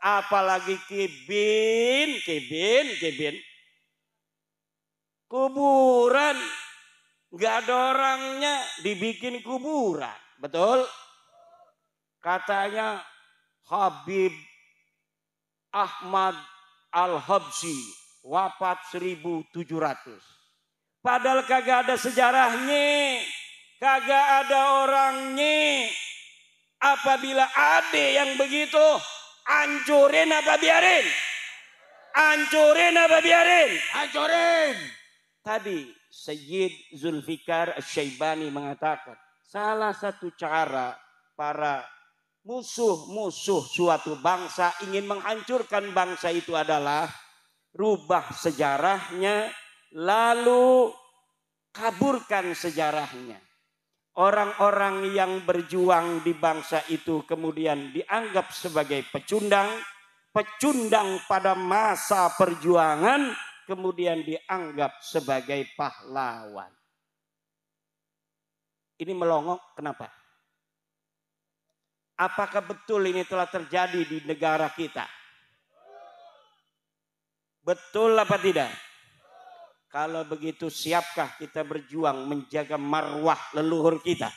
Apalagi kibin. Kuburan. Gak ada orangnya dibikin kuburan. Betul? Katanya Habib Ahmad Al-Habsyi wafat 1700. Padahal kagak ada sejarahnya. Kagak ada orangnya. Apabila ada yang begitu, hancurin apa biarin? Hancurin apa biarin? Hancurin. Tadi Sayyid Zulfikar Asy-Syaibani mengatakan, salah satu cara para musuh-musuh suatu bangsa ingin menghancurkan bangsa itu adalah rubah sejarahnya, lalu kaburkan sejarahnya. Orang-orang yang berjuang di bangsa itu kemudian dianggap sebagai pecundang pada masa perjuangan, kemudian dianggap sebagai pahlawan. Ini melongok kenapa? Apakah betul ini telah terjadi di negara kita? Betul apa tidak? Kalau begitu siapkah kita berjuang menjaga marwah leluhur kita?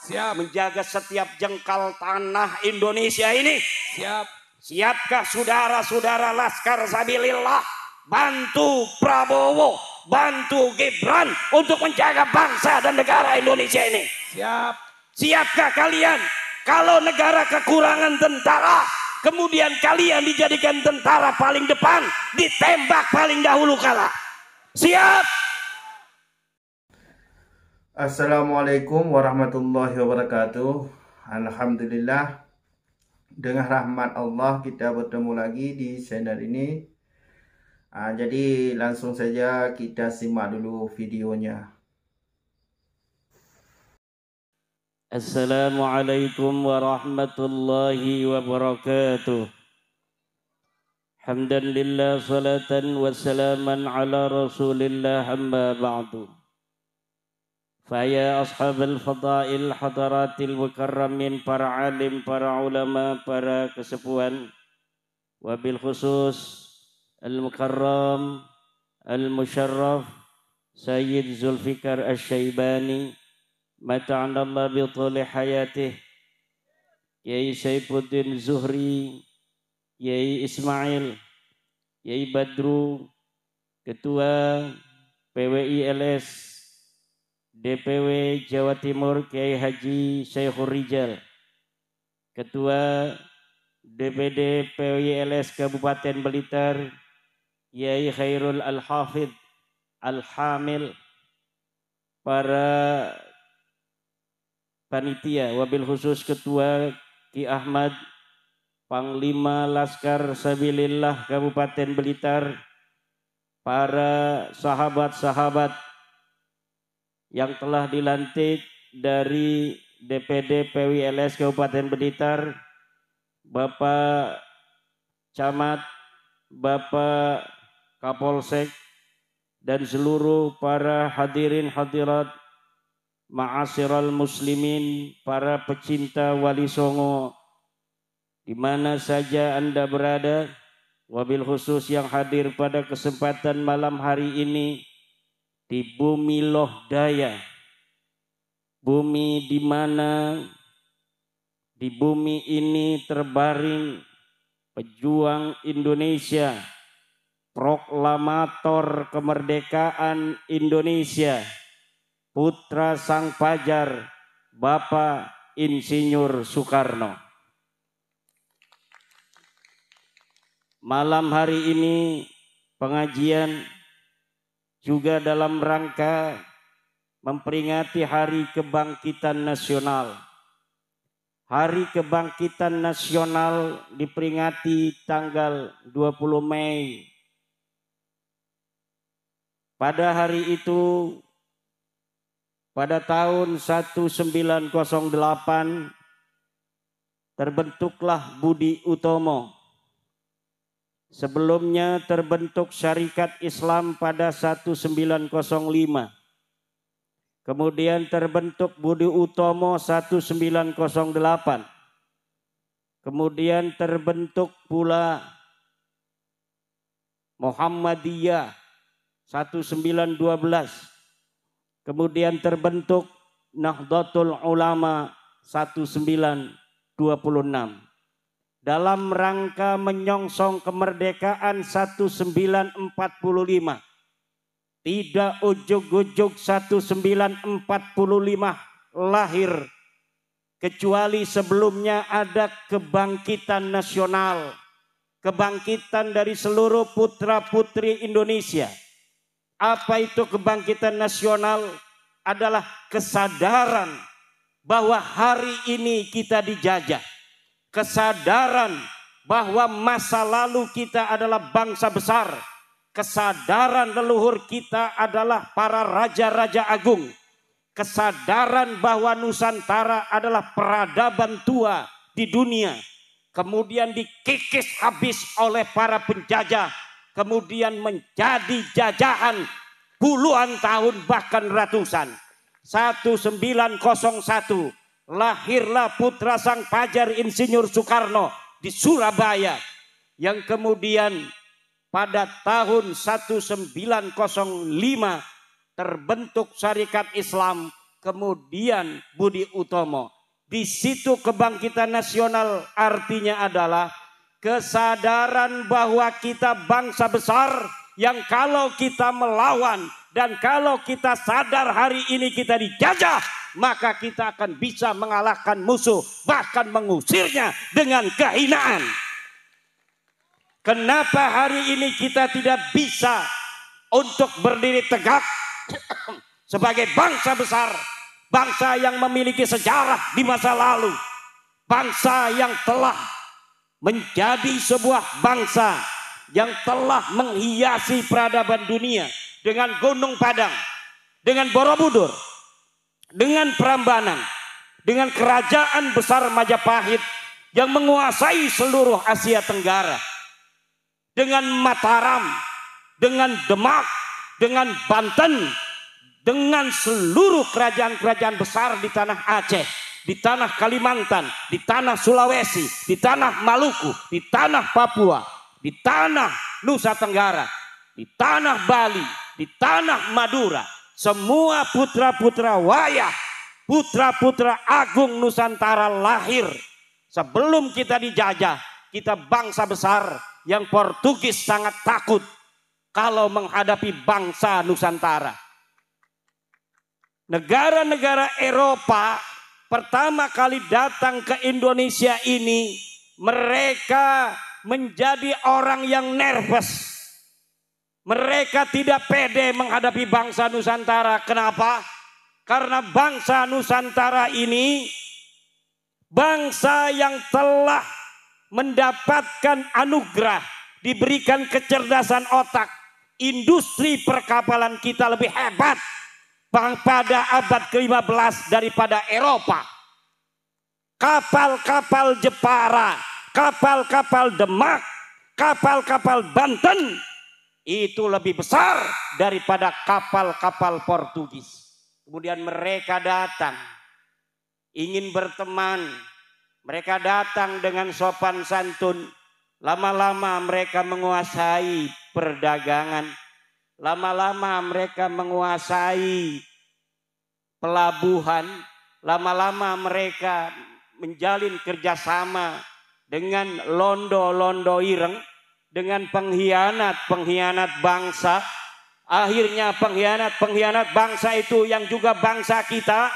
Siap. Menjaga setiap jengkal tanah Indonesia ini? Siap. Siapkah saudara-saudara Laskar Sabilillah bantu Prabowo, bantu Gibran untuk menjaga bangsa dan negara Indonesia ini? Siap. Siapkah kalian kalau negara kekurangan tentara, kemudian kalian dijadikan tentara paling depan, ditembak paling dahulu kalah? Siap. Assalamualaikum warahmatullahi wabarakatuh. Alhamdulillah, dengan rahmat Allah kita bertemu lagi di channel ini. Jadi langsung saja kita simak dulu videonya. Assalamualaikum warahmatullahi wabarakatuh. Hamdan lillah salatan wa salaman ala rasulillah amma ba'du. Faya ashabal fadail hadaratil mukarramin, para alim, para ulama, para kesepuhan, wabil khusus al-mukarram al-musharraf Sayyid Zulfikar Asy-Syaibani mata'anallah bi thuli hayatih, Yai Saifuddin Zuhri, Yai Ismail, Yai Badru, Ketua PWI LS DPW Jawa Timur Kiai Haji Syekhur Rijal, Ketua DPD PWI LS Kabupaten Blitar Yai Khairul Al-Hafidh Al-Hamil, para panitia, wabil khusus Ketua Ki Ahmad Panglima Laskar Sabilillah Kabupaten Blitar, para sahabat-sahabat yang telah dilantik dari DPD PWLS Kabupaten Blitar, Bapak Camat, Bapak Kapolsek, dan seluruh para hadirin hadirat, ma'asyiral muslimin, para pecinta Wali Songo di mana saja Anda berada, wabil khusus yang hadir pada kesempatan malam hari ini di bumi Lohdaya, bumi di mana di bumi ini terbaring pejuang Indonesia, proklamator kemerdekaan Indonesia, putra sang fajar, Bapak Insinyur Soekarno. Malam hari ini pengajian juga dalam rangka memperingati Hari Kebangkitan Nasional. Hari Kebangkitan Nasional diperingati tanggal 20 Mei. Pada hari itu, pada tahun 1908, terbentuklah Budi Utomo. Sebelumnya terbentuk Syarikat Islam pada 1905. Kemudian terbentuk Budi Utomo 1908. Kemudian terbentuk pula Muhammadiyah 1912. Kemudian terbentuk Nahdlatul Ulama 1926. Dalam rangka menyongsong kemerdekaan 1945. Tidak ujug-ujug 1945 lahir, kecuali sebelumnya ada kebangkitan nasional, kebangkitan dari seluruh putra-putri Indonesia. Apa itu kebangkitan nasional? Adalah kesadaran bahwa hari ini kita dijajah, kesadaran bahwa masa lalu kita adalah bangsa besar, kesadaran leluhur kita adalah para raja-raja agung, kesadaran bahwa Nusantara adalah peradaban tua di dunia, kemudian dikikis habis oleh para penjajah, kemudian menjadi jajahan puluhan tahun bahkan ratusan. 1901 lahirlah putra sang fajar Insinyur Soekarno di Surabaya, yang kemudian pada tahun 1905 terbentuk Syarikat Islam, kemudian Budi Utomo. Di situ kebangkitan nasional artinya adalah kesadaran bahwa kita bangsa besar yang kalau kita melawan dan kalau kita sadar hari ini kita dijajah, maka kita akan bisa mengalahkan musuh, bahkan mengusirnya dengan kehinaan. Kenapa hari ini kita tidak bisa untuk berdiri tegak sebagai bangsa besar, bangsa yang memiliki sejarah di masa lalu, bangsa yang telah menjadi sebuah bangsa yang telah menghiasi peradaban dunia dengan Gunung Padang, dengan Borobudur, dengan Prambanan, dengan kerajaan besar Majapahit yang menguasai seluruh Asia Tenggara, dengan Mataram, dengan Demak, dengan Banten, dengan seluruh kerajaan-kerajaan besar di tanah Aceh, di tanah Kalimantan, di tanah Sulawesi, di tanah Maluku, di tanah Papua, di tanah Nusa Tenggara, di tanah Bali, di tanah Madura. Semua putra-putra wayah, putra-putra agung Nusantara lahir. Sebelum kita dijajah, kita bangsa besar yang Portugis sangat takut kalau menghadapi bangsa Nusantara. Negara-negara Eropa pertama kali datang ke Indonesia ini, mereka menjadi orang yang nervous. Mereka tidak pede menghadapi bangsa Nusantara. Kenapa? Karena bangsa Nusantara ini bangsa yang telah mendapatkan anugerah, diberikan kecerdasan otak. Industri perkapalan kita lebih hebat pada abad ke-15 daripada Eropa. Kapal-kapal Jepara, kapal-kapal Demak, kapal-kapal Banten itu lebih besar daripada kapal-kapal Portugis. Kemudian mereka datang ingin berteman, mereka datang dengan sopan santun. Lama-lama mereka menguasai perdagangan, lama-lama mereka menguasai pelabuhan, lama-lama mereka menjalin kerjasama dengan londo-londo ireng, dengan pengkhianat-pengkhianat bangsa. Akhirnya pengkhianat-pengkhianat bangsa itu yang juga bangsa kita,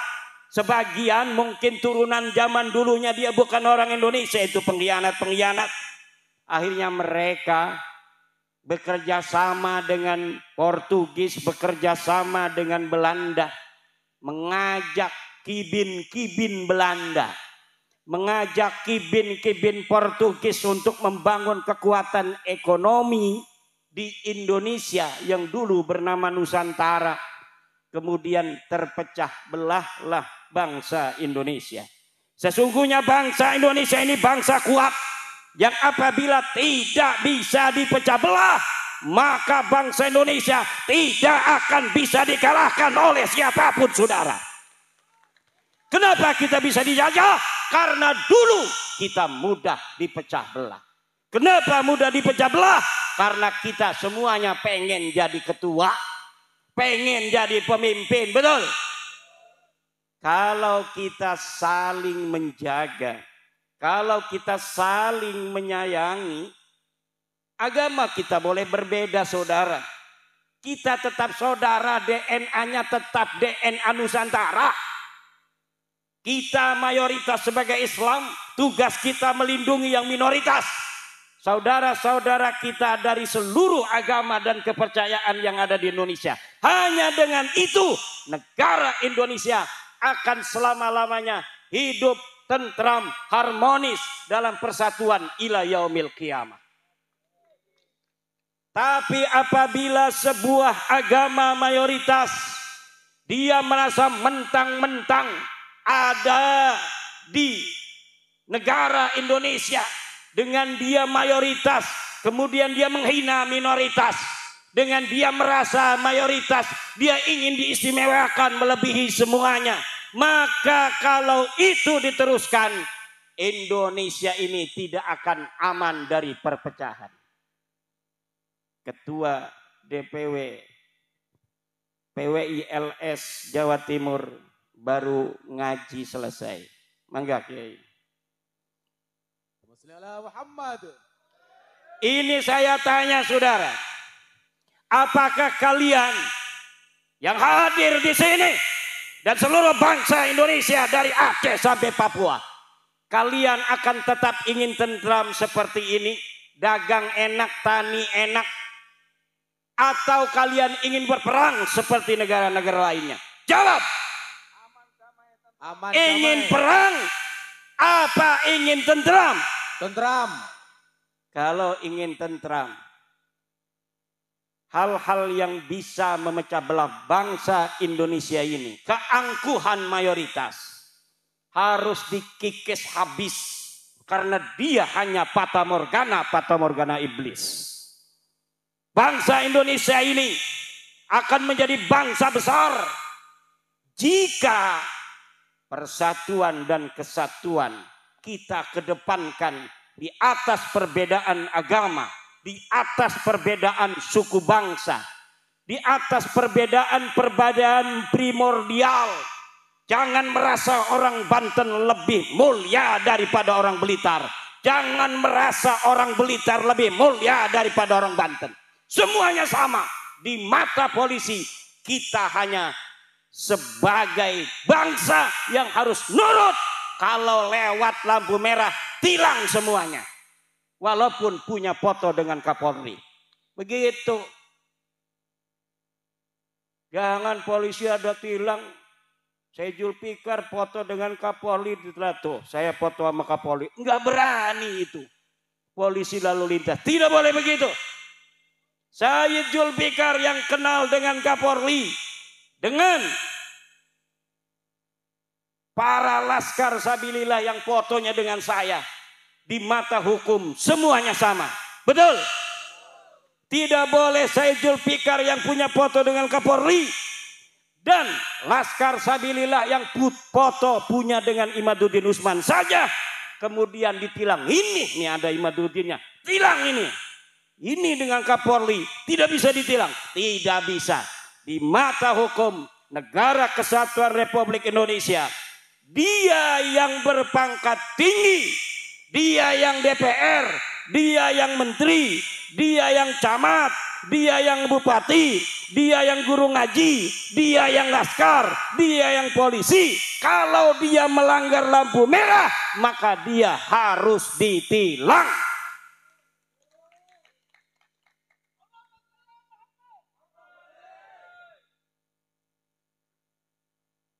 sebagian mungkin turunan zaman dulunya dia bukan orang Indonesia, itu pengkhianat-pengkhianat. Akhirnya mereka bekerja sama dengan Portugis, bekerja sama dengan Belanda, mengajak kibin-kibin Belanda, mengajak kibin-kibin Portugis untuk membangun kekuatan ekonomi di Indonesia yang dulu bernama Nusantara. Kemudian terpecah belahlah bangsa Indonesia. Sesungguhnya bangsa Indonesia ini bangsa kuat, yang apabila tidak bisa dipecah belah, maka bangsa Indonesia tidak akan bisa dikalahkan oleh siapapun, saudara. Kenapa kita bisa dijajah? Karena dulu kita mudah dipecah belah. Kenapa mudah dipecah belah? Karena kita semuanya pengen jadi ketua, pengen jadi pemimpin, betul? Kalau kita saling menjaga, kalau kita saling menyayangi, agama kita boleh berbeda, saudara. Kita tetap saudara, DNA-nya tetap DNA Nusantara. Kita mayoritas sebagai Islam, tugas kita melindungi yang minoritas. Saudara-saudara kita dari seluruh agama dan kepercayaan yang ada di Indonesia. Hanya dengan itu negara Indonesia akan selama-lamanya hidup tentram, harmonis dalam persatuan ila yaumil qiyamah. Tapi apabila sebuah agama mayoritas dia merasa mentang-mentang ada di negara Indonesia, dengan dia mayoritas, kemudian dia menghina minoritas. Dengan dia merasa mayoritas, dia ingin diistimewakan melebihi semuanya. Maka kalau itu diteruskan, Indonesia ini tidak akan aman dari perpecahan. Ketua DPW PWILS Jawa Timur baru ngaji selesai. Mangga Kiai. Ini saya tanya saudara, apakah kalian yang hadir di sini dan seluruh bangsa Indonesia dari Aceh sampai Papua, kalian akan tetap ingin tentram seperti ini, dagang enak, tani enak, atau kalian ingin berperang seperti negara-negara lainnya? Jawab. Aman, ingin damai. Perang apa ingin tentram? Tentram. Kalau ingin tentram, hal-hal yang bisa memecah belah bangsa Indonesia ini, keangkuhan mayoritas harus dikikis habis, karena dia hanya fata morgana iblis. Bangsa Indonesia ini akan menjadi bangsa besar jika persatuan dan kesatuan kita kedepankan di atas perbedaan agama, di atas perbedaan suku bangsa, di atas perbedaan primordial. Jangan merasa orang Banten lebih mulia daripada orang Blitar. Jangan merasa orang Blitar lebih mulia daripada orang Banten. Semuanya sama. Di mata polisi kita hanya sebagai bangsa yang harus nurut. Kalau lewat lampu merah, tilang semuanya. Walaupun punya foto dengan Kapolri. Begitu. Jangan polisi ada tilang. Saya Zulfikar foto dengan Kapolri. Tuh, saya foto sama Kapolri. Enggak berani itu. Polisi lalu lintas. Tidak boleh begitu. Saya Zulfikar yang kenal dengan Kapolri. Dengan para laskar sabilillah yang fotonya dengan saya, di mata hukum semuanya sama. Betul? Tidak boleh saya Zulfikar yang punya foto dengan Kapolri dan laskar sabilillah yang foto punya dengan Imaduddin Usman saja kemudian ditilang. Ini nih ada Imaduddinnya, tilang ini. Ini dengan Kapolri tidak bisa ditilang. Tidak bisa. Di mata hukum Negara Kesatuan Republik Indonesia, dia yang berpangkat tinggi, dia yang DPR, dia yang menteri, dia yang camat, dia yang bupati, dia yang guru ngaji, dia yang laskar, dia yang polisi. Kalau dia melanggar lampu merah, maka dia harus ditilang.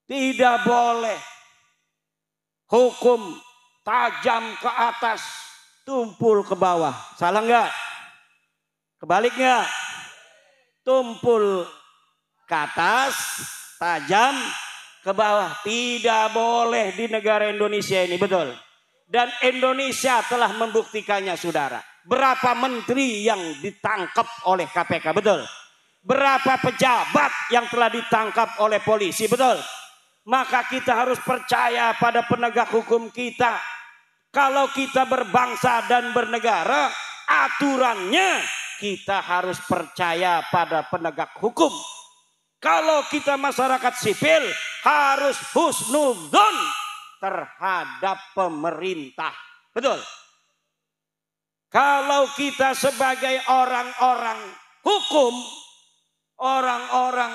Tidak boleh hukum tajam ke atas, tumpul ke bawah. Salah enggak? Kebalik enggak? Tumpul ke atas, tajam ke bawah. Tidak boleh di negara Indonesia ini, betul. Dan Indonesia telah membuktikannya, saudara. Berapa menteri yang ditangkap oleh KPK, betul. Berapa pejabat yang telah ditangkap oleh polisi, betul. Maka kita harus percaya pada penegak hukum kita. Kalau kita berbangsa dan bernegara, aturannya kita harus percaya pada penegak hukum. Kalau kita masyarakat sipil, harus husnudzon terhadap pemerintah. Betul? Kalau kita sebagai orang-orang hukum, orang-orang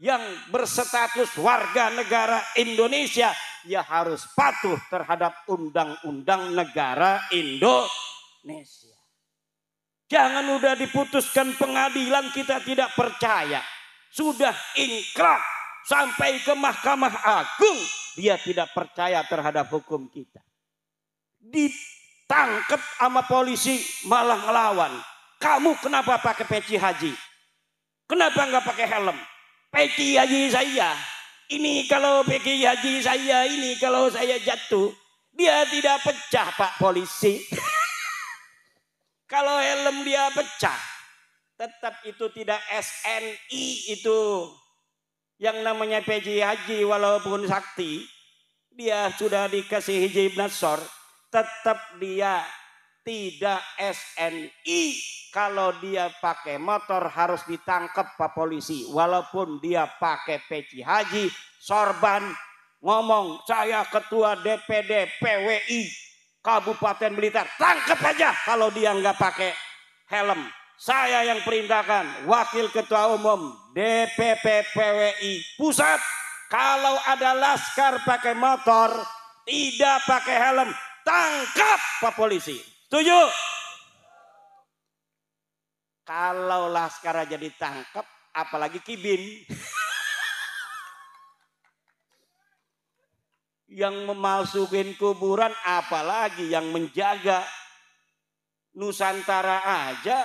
yang berstatus warga negara Indonesia, ya harus patuh terhadap undang-undang negara Indonesia. Jangan udah diputuskan pengadilan kita tidak percaya. Sudah ingkrah sampai ke Mahkamah Agung, dia tidak percaya terhadap hukum kita. Ditangkap sama polisi malah ngelawan. Kamu kenapa pakai peci haji? Kenapa nggak pakai helm? Peci haji saya. Ini kalau peci haji saya ini kalau saya jatuh, dia tidak pecah Pak polisi. Kalau helm dia pecah, tetap itu tidak SNI itu. Yang namanya peci haji walaupun sakti, dia sudah dikasih hijab nasor, tetap dia tidak SNI. Kalau dia pakai motor harus ditangkap Pak polisi. Walaupun dia pakai peci haji, sorban, ngomong saya ketua DPD PWI Kabupaten Blitar, tangkap aja kalau dia nggak pakai helm. Saya yang perintahkan, wakil ketua umum DPP PWI Pusat, kalau ada laskar pakai motor, tidak pakai helm, tangkap Pak polisi. Setuju? Kalau laskar aja ditangkap, apalagi kibin. Yang memasukin kuburan, apalagi yang menjaga. Nusantara aja,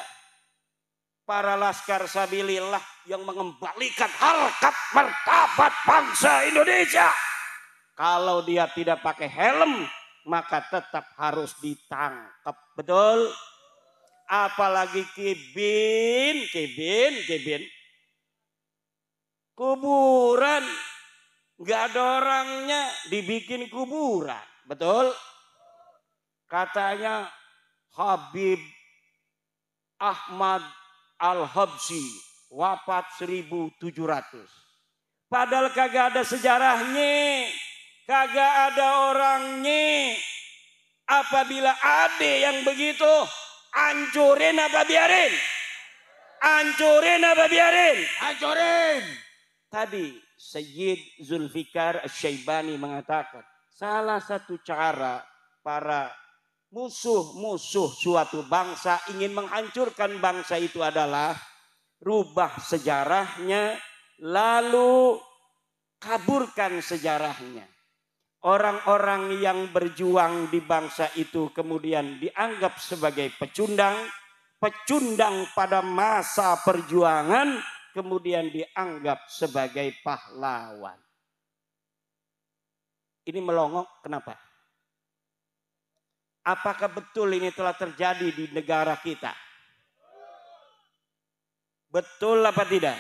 para laskar sabilillah yang mengembalikan harkat martabat bangsa Indonesia. Kalau dia tidak pakai helm, maka tetap harus ditangkap. Betul? Apalagi kibin. Kuburan, nggak ada orangnya, dibikin kuburan. Betul? Katanya Habib Ahmad Al-Habsyi wafat 1700. Padahal kagak ada sejarahnya, kagak ada orangnya. Apabila ada yang begitu, hancurin apa biarin? Hancurin apa biarin? Hancurin. Tadi Sayyid Zulfikar Asy-Syaibani mengatakan, salah satu cara para musuh-musuh suatu bangsa ingin menghancurkan bangsa itu adalah rubah sejarahnya, lalu kaburkan sejarahnya. Orang-orang yang berjuang di bangsa itu kemudian dianggap sebagai pecundang pada masa perjuangan, kemudian dianggap sebagai pahlawan. Ini melongok kenapa? Apakah betul ini telah terjadi di negara kita? Betul apa tidak?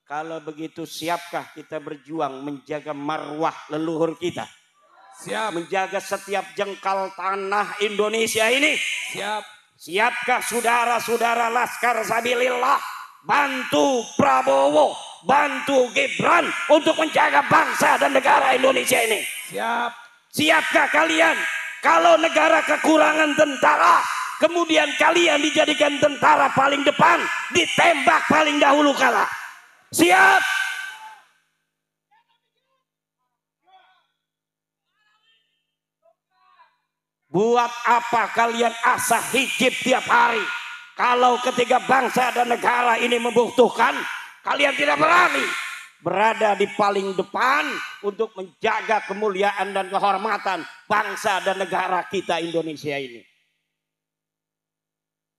Kalau begitu, siapkah kita berjuang menjaga marwah leluhur kita? Siap. Menjaga setiap jengkal tanah Indonesia ini? Siap. Siapkah saudara-saudara Laskar Sabilillah bantu Prabowo, bantu Gibran untuk menjaga bangsa dan negara Indonesia ini? Siap. Siapkah kalian kalau negara kekurangan tentara, kemudian kalian dijadikan tentara paling depan, ditembak paling dahulu kalah? Siap. Buat apa kalian asah hijib tiap hari? Kalau ketika bangsa dan negara ini membutuhkan, kalian tidak berani berada di paling depan untuk menjaga kemuliaan dan kehormatan bangsa dan negara kita Indonesia ini.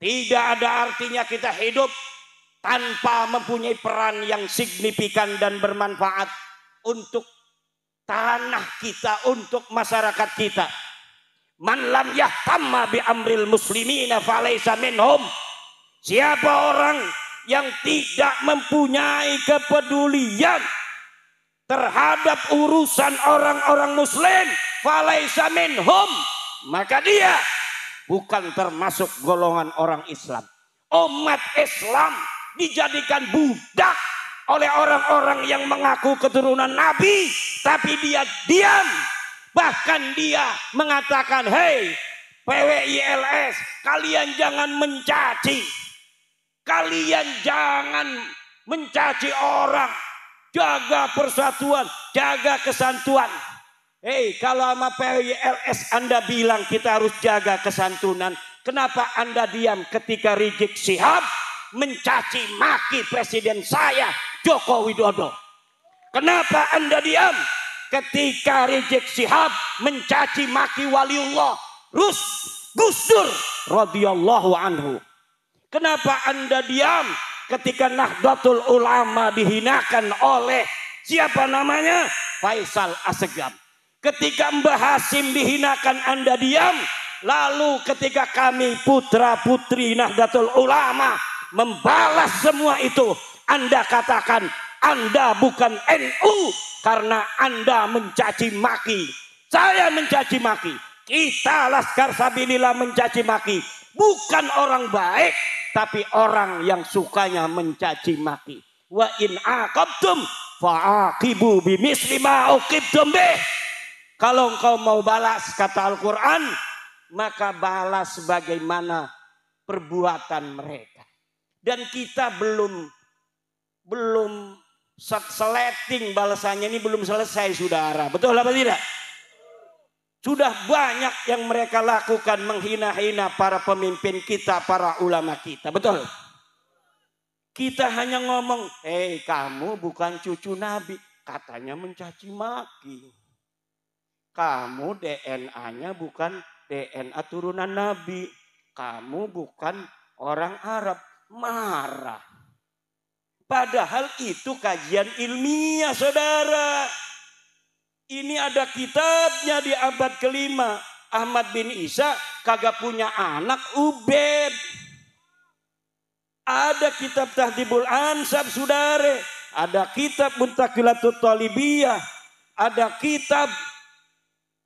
Tidak ada artinya kita hidup tanpa mempunyai peran yang signifikan dan bermanfaat untuk tanah kita, untuk masyarakat kita. Man lam yahtamma bi amril muslimina falaysa minhum. Siapa orang yang tidak mempunyai kepedulian terhadap urusan orang-orang muslim, falaysa minhum, maka dia bukan termasuk golongan orang Islam. Umat Islam dijadikan budak oleh orang-orang yang mengaku keturunan Nabi, tapi dia diam. Bahkan dia mengatakan, hei PWILS, kalian jangan mencaci. Kalian jangan mencaci orang. Jaga persatuan, jaga kesantuan. Hei, kalau sama PWILS Anda bilang kita harus jaga kesantunan, kenapa Anda diam ketika Rizik Syihab mencaci maki presiden saya, Joko Widodo? Kenapa Anda diam ketika Rizik Syihab mencaci maki waliullah Gus Dur radhiyallahu anhu? Kenapa Anda diam ketika Nahdlatul Ulama dihinakan oleh siapa namanya? Faisal Assegaf. Ketika Mbah Hasim dihinakan Anda diam. Lalu ketika kami putra putri Nahdlatul Ulama membalas semua itu, Anda katakan Anda bukan NU karena Anda mencaci maki. Saya mencaci maki. Kita Laskar Sabilillah mencaci maki. Bukan orang baik, tapi orang yang sukanya mencaci maki. Wa in aqabtum fa'aqibu bimisli ma uqibtum bih. Kalau engkau mau balas, kata Al-Quran, maka balas sebagaimana perbuatan mereka. Dan kita belum seleting balasannya, ini belum selesai saudara. Betul apa tidak? Sudah banyak yang mereka lakukan menghina-hina para pemimpin kita, para ulama kita. Betul? Kita hanya ngomong, hei kamu bukan cucu Nabi. Katanya mencaci maki. Kamu DNA-nya bukan DNA turunan Nabi. Kamu bukan orang Arab. Marah. Padahal itu kajian ilmiah saudara. Ini ada kitabnya di abad kelima. Ahmad bin Isa kagak punya anak Ubed. Ada kitab Tahdhibul Ansab saudara. Ada kitab Muntaqilatut Talibiyah. Ada kitab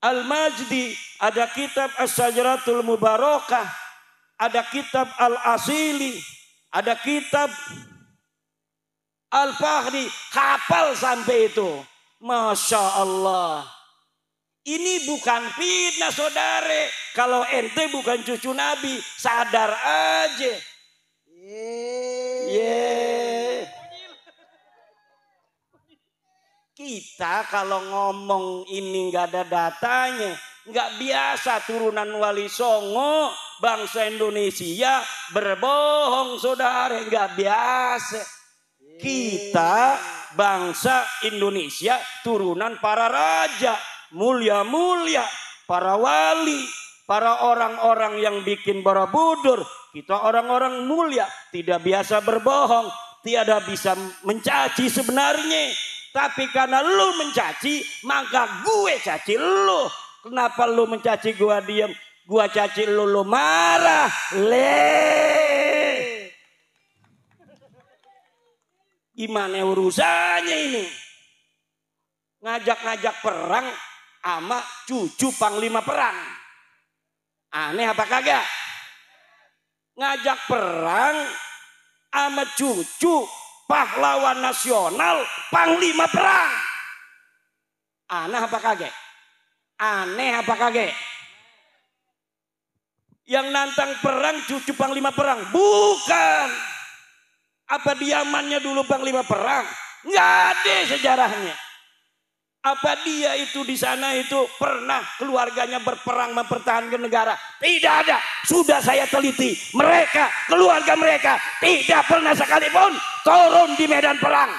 Al-Majdi. Ada kitab As-Sajaratul Mubarakah. Ada kitab Al-Asili. Ada kitab Al-Fahri. Hafal sampai itu. Masya Allah. Ini bukan fitnah saudara. Kalau ente bukan cucu Nabi, sadar aja. Kita kalau ngomong ini nggak ada datanya, nggak biasa turunan Wali Songo, bangsa Indonesia berbohong saudara, nggak biasa. Kita bangsa Indonesia turunan para raja, mulia-mulia, para wali, para orang-orang yang bikin Borobudur. Kita orang-orang mulia, tidak biasa berbohong, tiada bisa mencaci sebenarnya. Tapi karena lu mencaci, maka gue caci lu. Kenapa lu mencaci gue diam? Gue caci lu marah. Gimana urusannya ini? Ngajak-ngajak perang sama cucu panglima perang. Aneh apa kagak? Ngajak perang sama cucu pahlawan nasional panglima perang. Aneh apa kagak? Aneh apa kagak? Yang nantang perang cucu panglima perang? Bukan. Apa diamannya dulu panglima perang? Nggak ada sejarahnya. Apa dia itu di sana itu pernah keluarganya berperang mempertahankan negara? Tidak ada. Sudah saya teliti. Mereka, keluarga mereka tidak pernah sekalipun turun di medan perang.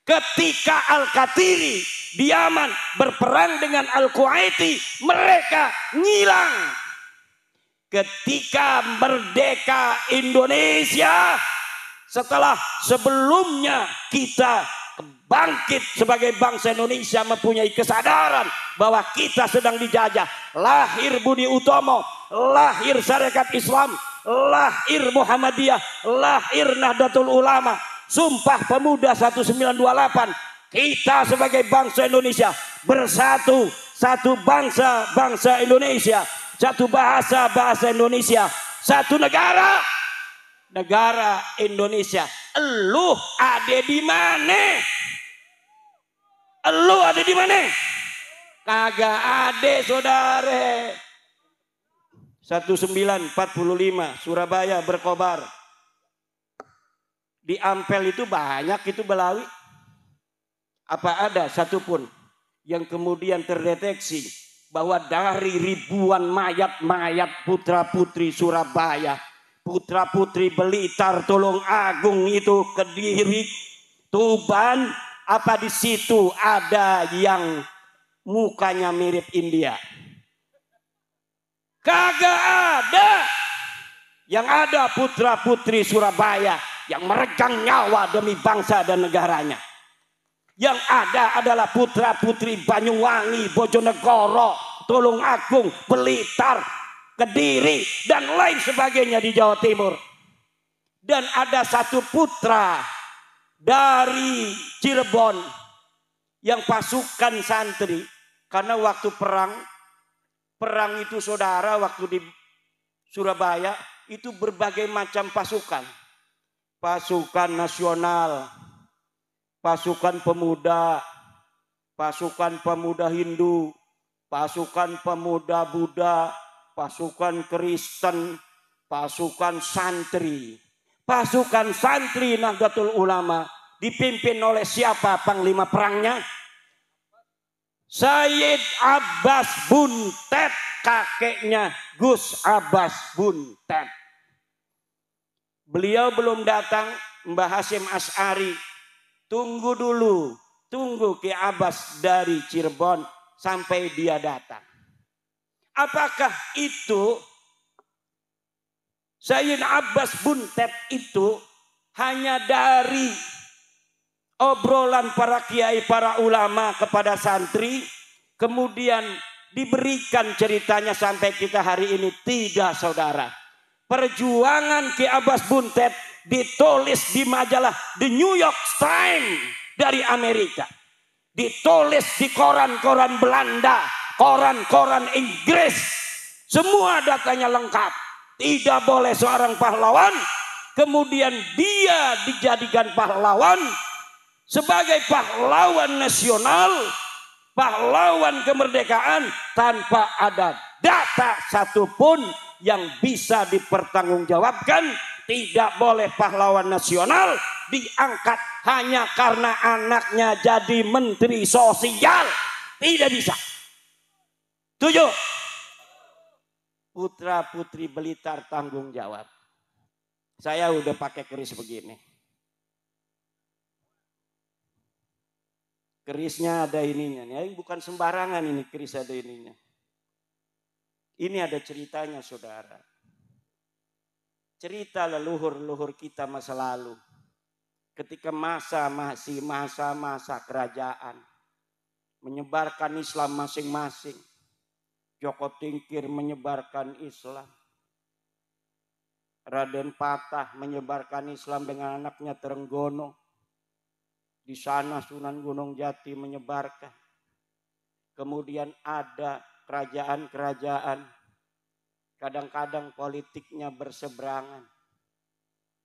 Ketika Al-Qatiri di Yaman berperang dengan Al-Kuwaiti, mereka ngilang. Ketika merdeka Indonesia, setelah sebelumnya kita bangkit sebagai bangsa Indonesia mempunyai kesadaran bahwa kita sedang dijajah. Lahir Budi Utomo, lahir Syarikat Islam, lahir Muhammadiyah, lahir Nahdlatul Ulama, Sumpah Pemuda 1928. Kita sebagai bangsa Indonesia bersatu satu bangsa, bangsa Indonesia, satu bahasa, bahasa Indonesia, satu negara, negara Indonesia. Elu ada di mana? Elu ada di mana? Kagak ada, saudara. 1945 Surabaya berkobar. Di Ampel itu banyak itu Belawi. Apa ada satupun yang kemudian terdeteksi bahwa dari ribuan mayat-mayat putra-putri Surabaya, putra-putri Blitar, Tulung Agung itu, Kediri, Tuban, apa di situ ada yang mukanya mirip India? Kagak ada. Yang ada putra-putri Surabaya yang meregang nyawa demi bangsa dan negaranya. Yang ada adalah putra-putri Banyuwangi, Bojonegoro, Tulung Agung, Blitar, Kediri, dan lain sebagainya di Jawa Timur. Dan ada satu putra dari Cirebon yang pasukan santri. Karena waktu perang itu saudara, waktu di Surabaya itu berbagai macam pasukan. Pasukan nasional, pasukan pemuda, pasukan pemuda Hindu, pasukan pemuda Buddha, pasukan Kristen, pasukan santri. Pasukan santri Nahdlatul Ulama dipimpin oleh siapa panglima perangnya? Sayyid Abbas Buntet, kakeknya Gus Abbas Buntet. Beliau belum datang, Mbah Hasyim Asy'ari. Tunggu dulu, tunggu Ki Abbas dari Cirebon sampai dia datang. Apakah itu Sayyid Abbas Buntet itu hanya dari obrolan para kiai, para ulama kepada santri, kemudian diberikan ceritanya sampai kita hari ini? Tidak, saudara. Perjuangan Ki Abbas Buntet ditulis di majalah The New York Times dari Amerika. Ditulis di koran-koran Belanda, koran-koran Inggris. Semua datanya lengkap. Tidak boleh seorang pahlawan kemudian dia dijadikan pahlawan sebagai pahlawan nasional, pahlawan kemerdekaan tanpa ada data satupun yang bisa dipertanggungjawabkan. Tidak boleh pahlawan nasional diangkat hanya karena anaknya jadi menteri sosial. Tidak bisa. Setuju? Putra putri Blitar tanggung jawab. Saya udah pakai keris begini. Kerisnya ada ininya. Ini bukan sembarangan ini keris ada ininya. Ini ada ceritanya, saudara. Cerita leluhur-leluhur kita masa lalu. Ketika masih masa-masa kerajaan. Menyebarkan Islam masing-masing. Joko Tingkir menyebarkan Islam. Raden Patah menyebarkan Islam dengan anaknya Trenggono. Di sana Sunan Gunung Jati menyebarkan. Kemudian ada kerajaan-kerajaan. Kadang-kadang politiknya berseberangan.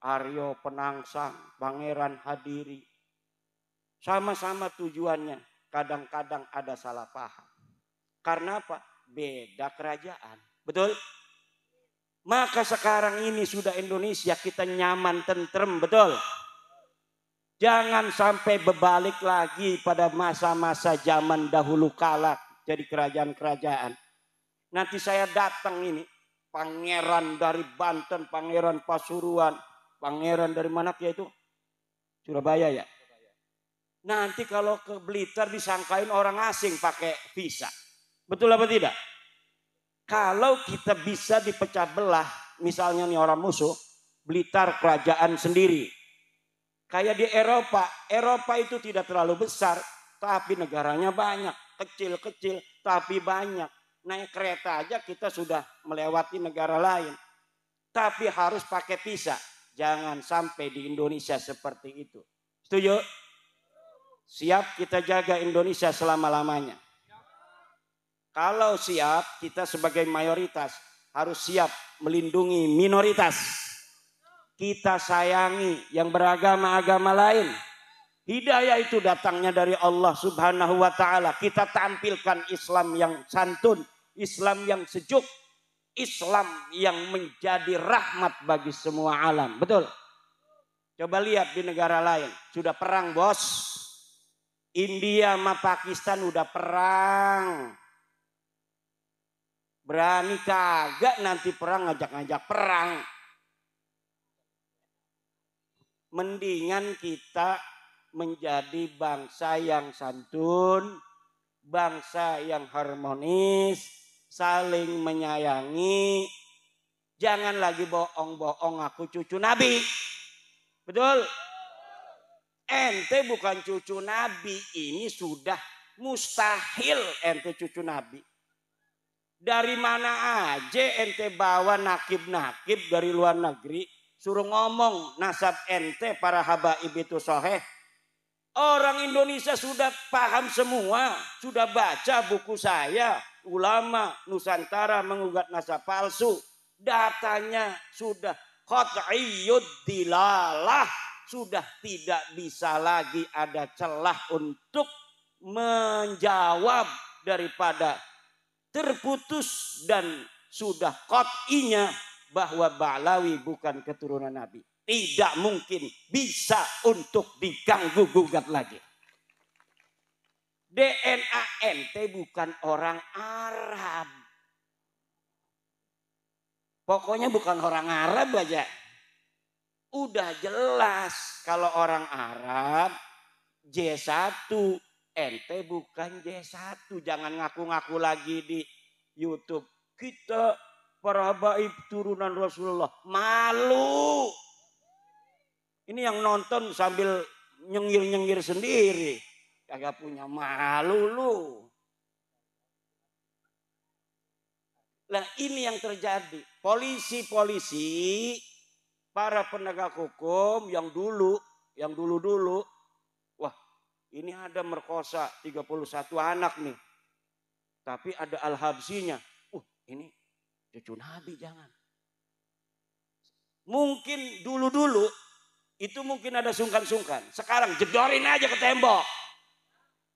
Aryo Penangsang, Pangeran Hadiri. Sama-sama tujuannya. Kadang-kadang ada salah paham. Karena apa? Beda kerajaan. Betul? Maka sekarang ini sudah Indonesia kita nyaman, tentrem. Betul? Jangan sampai berbalik lagi pada masa-masa zaman dahulu kala jadi kerajaan-kerajaan. Nanti saya datang ini, pangeran dari Banten, pangeran Pasuruan, pangeran dari mana ya itu? Surabaya ya? Nanti kalau ke Blitar disangkain orang asing pakai visa. Betul apa tidak? Kalau kita bisa dipecah belah, misalnya nih orang musuh, Blitar kerajaan sendiri. Kayak di Eropa, Eropa itu tidak terlalu besar, tapi negaranya banyak. Kecil-kecil, tapi banyak. Naik kereta aja kita sudah melewati negara lain. Tapi harus pakai visa. Jangan sampai di Indonesia seperti itu. Setuju? Siap kita jaga Indonesia selama-lamanya. Kalau siap, kita sebagai mayoritas harus siap melindungi minoritas. Kita sayangi yang beragama-agama lain. Hidayah itu datangnya dari Allah Subhanahu wa ta'ala. Kita tampilkan Islam yang santun, Islam yang sejuk, Islam yang menjadi rahmat bagi semua alam. Betul? Coba lihat di negara lain. Sudah perang, bos. India sama Pakistan udah perang. Berani kagak nanti perang ngajak-ngajak perang. Mendingan kita menjadi bangsa yang santun, bangsa yang harmonis, saling menyayangi. Jangan lagi bohong-bohong aku cucu Nabi. Betul? Ente bukan cucu Nabi, ini sudah mustahil ente cucu Nabi. Dari mana aja ente bawa nakib-nakib dari luar negeri, suruh ngomong nasab ente para habaib itu soheh. Orang Indonesia sudah paham semua, sudah baca buku saya, ulama Nusantara mengugat nasab palsu. Datanya sudah qat'iyyud dilalah, sudah tidak bisa lagi ada celah untuk menjawab daripada terputus dan sudah qat'inya bahwa Ba'lawi bukan keturunan Nabi. Tidak mungkin bisa untuk diganggu gugat lagi. DNA ente bukan orang Arab. Pokoknya bukan orang Arab aja. Udah jelas kalau orang Arab J1. Ente bukan J1. Jangan ngaku-ngaku lagi di YouTube. Kita para habaib turunan Rasulullah. Malu. Ini yang nonton sambil nyengir-nyengir sendiri. Kagak punya malu lu. Nah ini yang terjadi. Polisi-polisi, para penegak hukum yang dulu, wah ini ada merkosa 31 anak nih. Tapi ada al-habsinya. Ini cucu Nabi jangan. Mungkin dulu-dulu itu mungkin ada sungkan-sungkan. Sekarang jedorin aja ke tembok.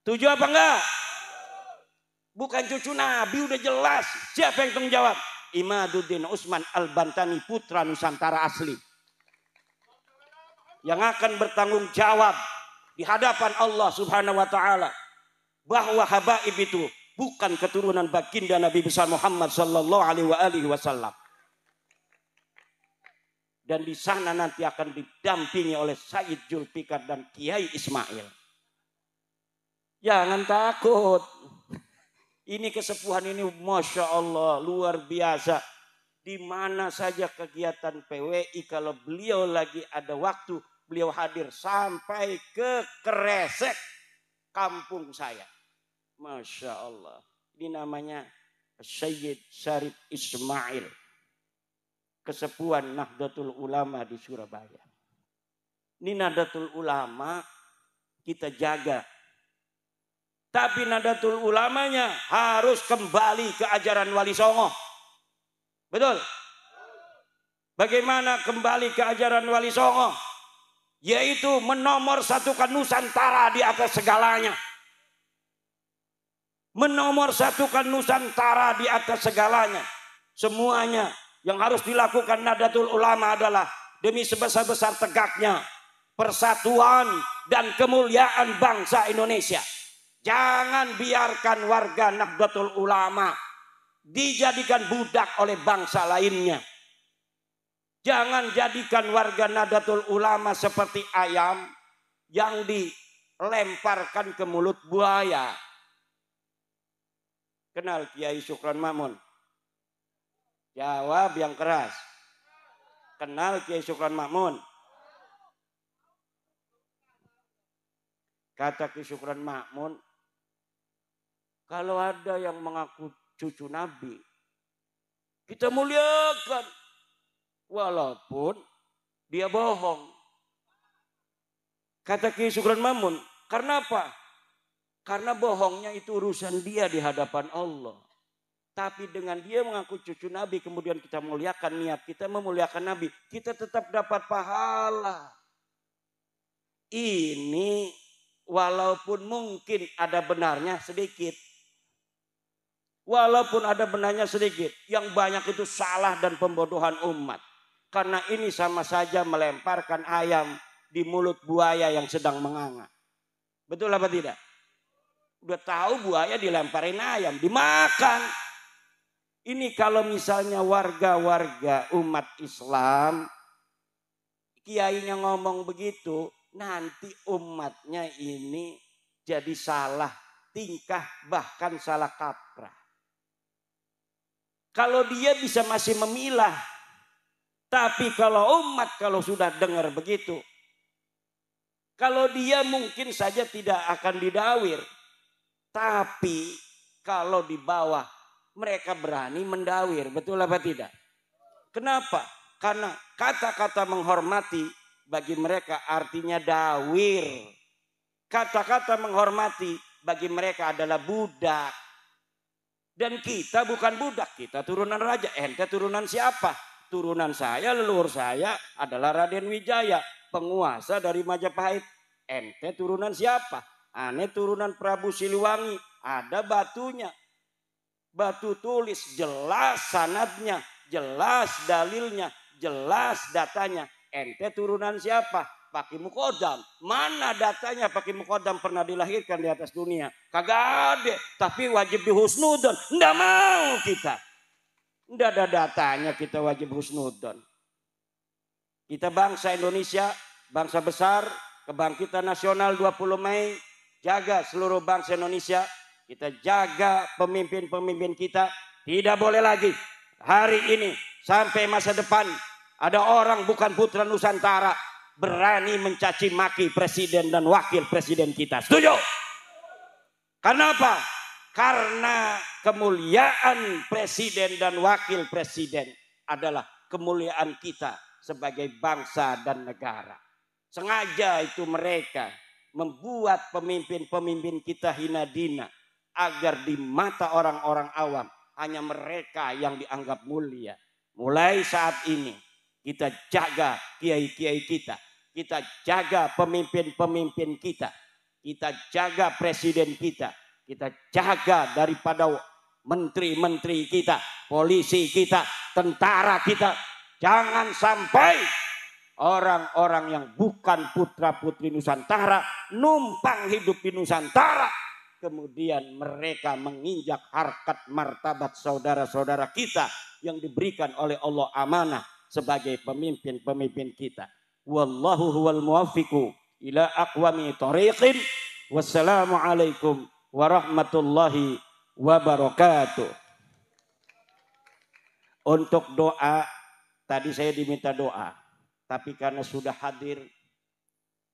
Tujuh apa enggak? Bukan cucu Nabi udah jelas. Siapa yang tanggung jawab? Imaduddin Usman Al-Bantani putra Nusantara asli. Yang akan bertanggung jawab di hadapan Allah Subhanahu wa taala bahwa habaib itu bukan keturunan baginda Nabi besar Muhammad sallallahu alaihi wasallam. Dan di sana nanti akan didampingi oleh Sayyid Zulfikar dan Kiai Ismail. Jangan takut. Ini kesepuhan ini Masya Allah luar biasa. Di mana saja kegiatan PWI kalau beliau lagi ada waktu, beliau hadir sampai ke Kresek kampung saya. Masya Allah. Ini namanya Sayyid Syarif Ismail. Kesepuhan Nahdlatul Ulama di Surabaya. Ini Nahdlatul Ulama kita jaga. Tapi Nahdlatul Ulamanya harus kembali ke ajaran Wali Songo. Betul? Bagaimana kembali ke ajaran Wali Songo? Yaitu menomorsatukan Nusantara di atas segalanya. Menomorsatukan Nusantara di atas segalanya. Semuanya yang harus dilakukan Nahdlatul Ulama adalah demi sebesar-besar tegaknya persatuan dan kemuliaan bangsa Indonesia. Jangan biarkan warga Nahdlatul Ulama dijadikan budak oleh bangsa lainnya. Jangan jadikan warga Nahdlatul Ulama seperti ayam yang dilemparkan ke mulut buaya. Kenal Kiai Syukran Ma'mun? Jawab yang keras. Kenal Kiai Syukran Ma'mun? Kata Kiai Syukran Ma'mun, kalau ada yang mengaku cucu Nabi, kita muliakan. Walaupun dia bohong. Kata Kiai Syukran Ma'mun, karena apa? Karena bohongnya itu urusan dia di hadapan Allah. Tapi dengan dia mengaku cucu Nabi, kemudian kita muliakan, niat kita memuliakan Nabi, kita tetap dapat pahala. Ini walaupun mungkin ada benarnya sedikit. Walaupun ada benarnya sedikit, yang banyak itu salah dan pembodohan umat. Karena ini sama saja melemparkan ayam di mulut buaya yang sedang menganga. Betul apa tidak? Udah tahu buaya dilemparin ayam, dimakan. Ini kalau misalnya warga-warga umat Islam, kiainya ngomong begitu, nanti umatnya ini jadi salah tingkah, bahkan salah kaprah. Kalau dia bisa masih memilah. Tapi kalau umat kalau sudah dengar begitu. Kalau dia mungkin saja tidak akan didawir. Tapi kalau di bawah mereka berani mendawir. Betul apa tidak? Kenapa? Karena kata-kata menghormati bagi mereka artinya dawir. Kata-kata menghormati bagi mereka adalah budak. Dan kita bukan budak, kita turunan raja. Ente turunan siapa? Turunan saya, leluhur saya adalah Raden Wijaya, penguasa dari Majapahit. Ente turunan siapa? Ane turunan Prabu Siliwangi, ada batunya. Batu tulis, jelas sanadnya, jelas dalilnya, jelas datanya. Ente turunan siapa? Paki Mukodam. Mana datanya Paki Mukodam pernah dilahirkan di atas dunia? Kagak ada. Tapi wajib dihusnudon. Nggak mau kita. Nggak ada datanya kita wajib husnudon. Kita bangsa Indonesia, bangsa besar, kebangkitan nasional 20 Mei. Jaga seluruh bangsa Indonesia. Kita jaga pemimpin-pemimpin kita. Tidak boleh lagi hari ini sampai masa depan ada orang bukan putra Nusantara berani mencaci maki presiden dan wakil presiden kita. Setuju? Karena apa? Karena kemuliaan presiden dan wakil presiden adalah kemuliaan kita sebagai bangsa dan negara. Sengaja itu mereka membuat pemimpin-pemimpin kita hina dina agar di mata orang-orang awam hanya mereka yang dianggap mulia. Mulai saat ini kita jaga kiai-kiai kita. Kita jaga pemimpin-pemimpin kita. Kita jaga presiden kita. Kita jaga daripada menteri-menteri kita. Polisi kita. Tentara kita. Jangan sampai orang-orang yang bukan putra-putri Nusantara numpang hidup di Nusantara. Kemudian mereka menginjak harkat martabat saudara-saudara kita yang diberikan oleh Allah amanah sebagai pemimpin-pemimpin kita. Wallahu huwal muwaffiqu ila aqwami thariqin. Wassalamualaikum warahmatullahi wabarakatuh. Untuk doa, tadi saya diminta doa. Tapi karena sudah hadir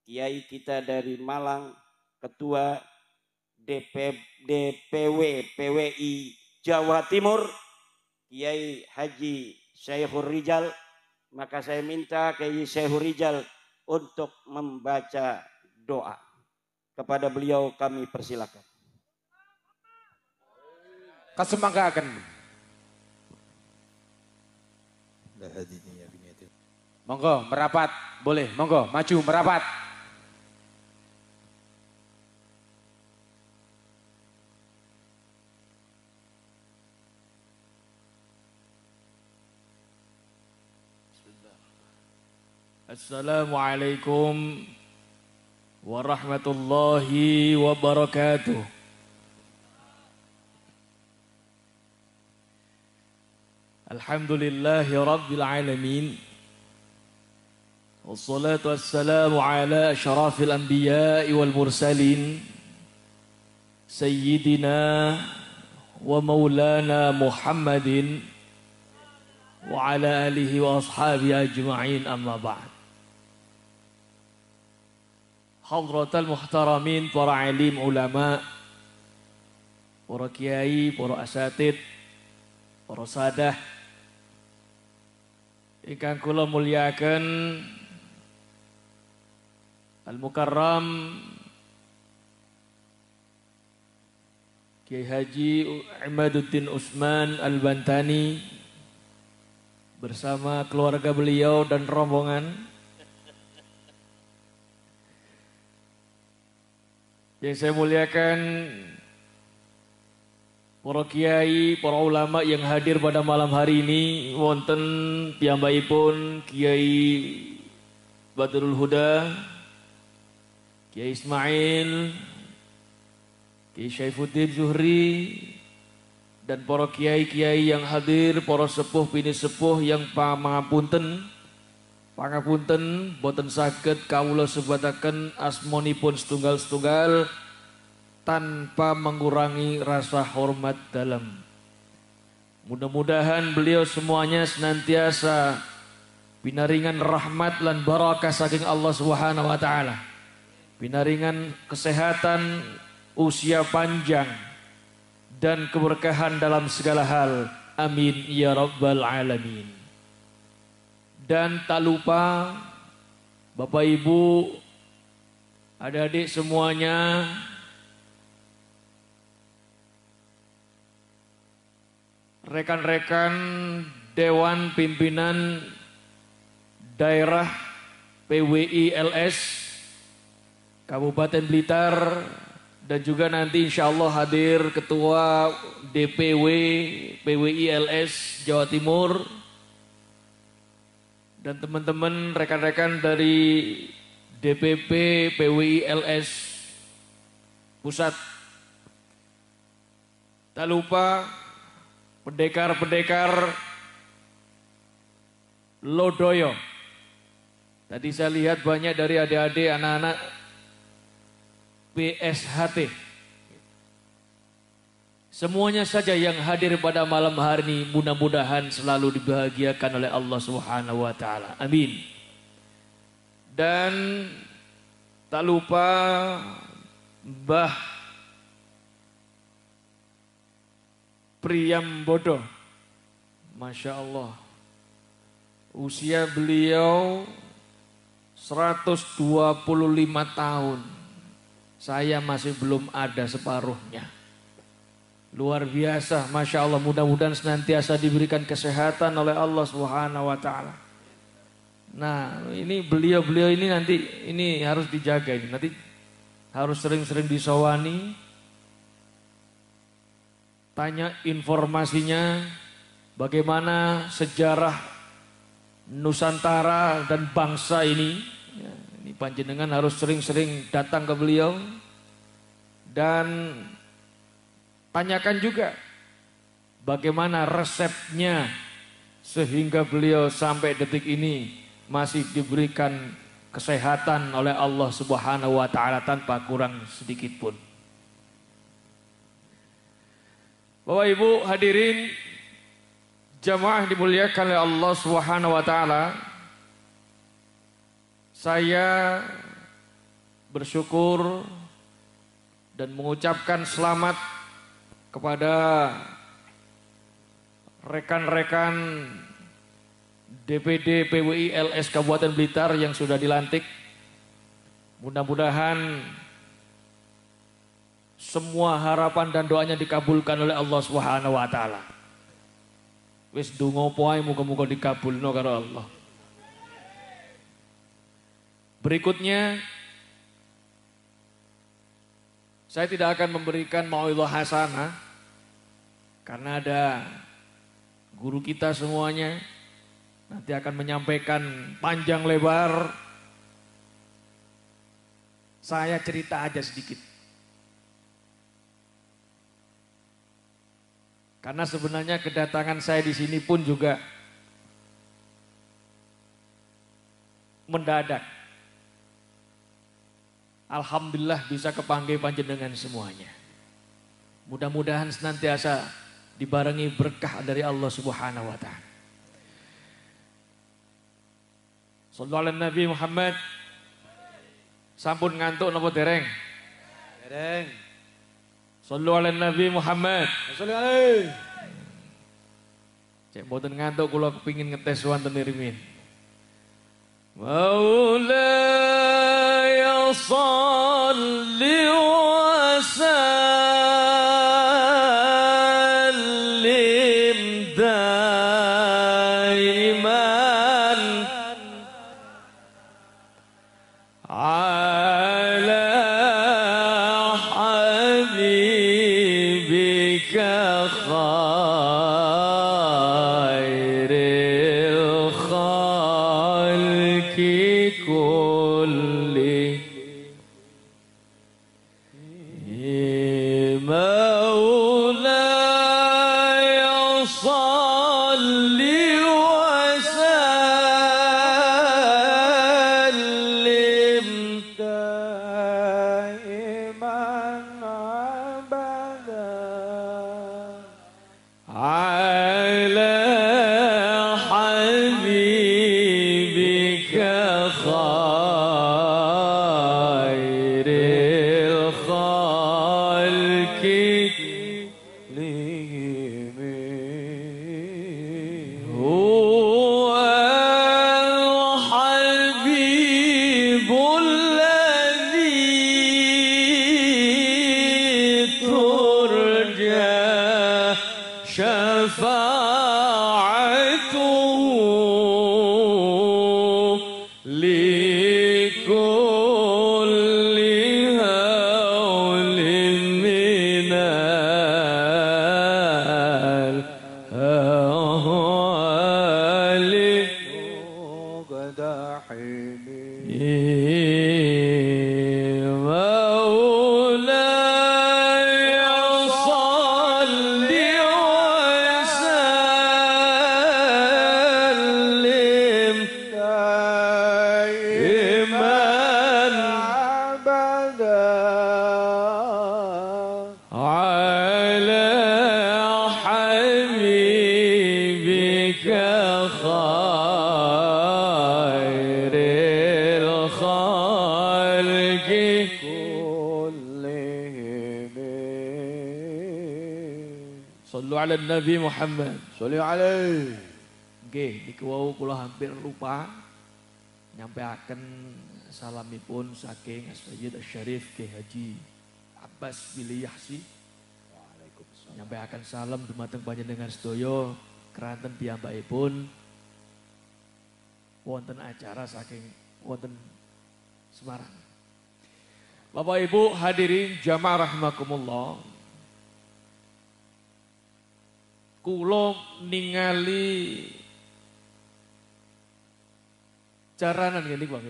kiai kita dari Malang, ketua DPW PWI Jawa Timur, Kiai Haji Syekhur Rijal, maka saya minta Kiai Syekhur Rijal untuk membaca doa. Kepada beliau kami persilakan. Kasemanggakan. Monggo merapat, boleh, monggo maju merapat. Assalamualaikum warahmatullahi wabarakatuh. Alhamdulillahi rabbil alamin. Wassalatu wassalamu ala asyrafil anbiya'i wal mursalin. Sayyidina wa maulana Muhammadin wa ala alihi wa ashabihi ajma'in, amma ba'd. Hadratal muhtaramin, para alim ulama, para kiai, para asatid, para sadah ingkang kula muliaken, Al Mukarram Kiai Haji Imaduddin Usman Al-Bantani bersama keluarga beliau dan rombongan. Yang saya muliakan para kiai, para ulama yang hadir pada malam hari ini, wonten piyambakipun Kiai Badrul Huda, Kiai Ismail, Kiai Syaifuddin Zuhri, dan para kiai-kiai yang hadir, para sepuh bini sepuh yang pangapunten boten saged kawula sebataken asmanipun setunggal-setunggal tanpa mengurangi rasa hormat dalam. Mudah-mudahan beliau semuanya senantiasa pinaringan rahmat lan barakah saking Allah Subhanahu wa taala. Pinaringan kesehatan, usia panjang dan keberkahan dalam segala hal. Amin ya rabbal alamin. Dan tak lupa Bapak Ibu, adik-adik semuanya, rekan-rekan Dewan Pimpinan Daerah PWI LS Kabupaten Blitar, dan juga nanti insya Allah hadir Ketua DPW PWI LS Jawa Timur, dan teman-teman rekan-rekan dari DPP PWI LS Pusat. Tak lupa pendekar-pendekar Lodoyo. Tadi saya lihat banyak dari adik-adik anak-anak PSHT. Semuanya saja yang hadir pada malam hari ini mudah-mudahan selalu dibahagiakan oleh Allah Subhanahu wa taala. Amin. Dan tak lupa Mbah Priyambodo. Masya Allah. Usia beliau 125 tahun. Saya masih belum ada separuhnya. Luar biasa, Masya Allah. Mudah-mudahan senantiasa diberikan kesehatan oleh Allah Subhanahu wa taala. Nah, ini beliau-beliau ini nanti ini harus dijaga ini. Nanti harus sering-sering disawani. Tanya informasinya bagaimana sejarah Nusantara dan bangsa ini. Ya, ini panjenengan harus sering-sering datang ke beliau dan tanyakan juga bagaimana resepnya sehingga beliau sampai detik ini masih diberikan kesehatan oleh Allah Subhanahu wa taala tanpa kurang sedikit pun. Bapak Ibu hadirin jamaah dimuliakan oleh Allah Subhanahu wa taala. Saya bersyukur dan mengucapkan selamat kepada rekan-rekan DPD PWI LS Kabupaten Blitar yang sudah dilantik. Mudah-mudahan semua harapan dan doanya dikabulkan oleh Allah Subhanahu wa taala. Wis donga poe muga-muga dikabulno karo Allah. Berikutnya saya tidak akan memberikan mau'izah hasanah karena ada guru kita semuanya nanti akan menyampaikan panjang lebar. Saya cerita aja sedikit. Karena sebenarnya kedatangan saya di sini pun juga mendadak. Alhamdulillah bisa kepanggil panjenengan semuanya. Mudah-mudahan senantiasa dibarengi berkah dari Allah Subhanahu wa taala. Shallallahu alaihi Nabi Muhammad. Sampun ngantuk napa dereng? Dereng. Shallallahu alaihi Nabi Muhammad. Shallallahu alaihi. Cek mboten ngantuk kula kepingin ngetes wonten Irmin. Maulaya shalli wa sallim كل مولاي صل وسلم دائما أبدا على حبيبك خير الخلق هو الحبيب الذي ترجى شفاعته لكل هول من الأهوال مولاي صل وسلم دائما أبدا على حبيبك خير الخلق كلهم صلوا على النبي محمد صلوا عليه. Nggih, niku wau kula hampir lupa nyampaikan salamipun saking Sayyid Syarif Ki Haji Abbas Biliyahsi. Nyampaikan salam dumateng panjenengan sedaya keranten piyambakipun wonten acara saking wonten Semarang. Bapak Ibu hadirin jamaah rahimakumullah. Kula ningali jaranan ngene iki, Bang.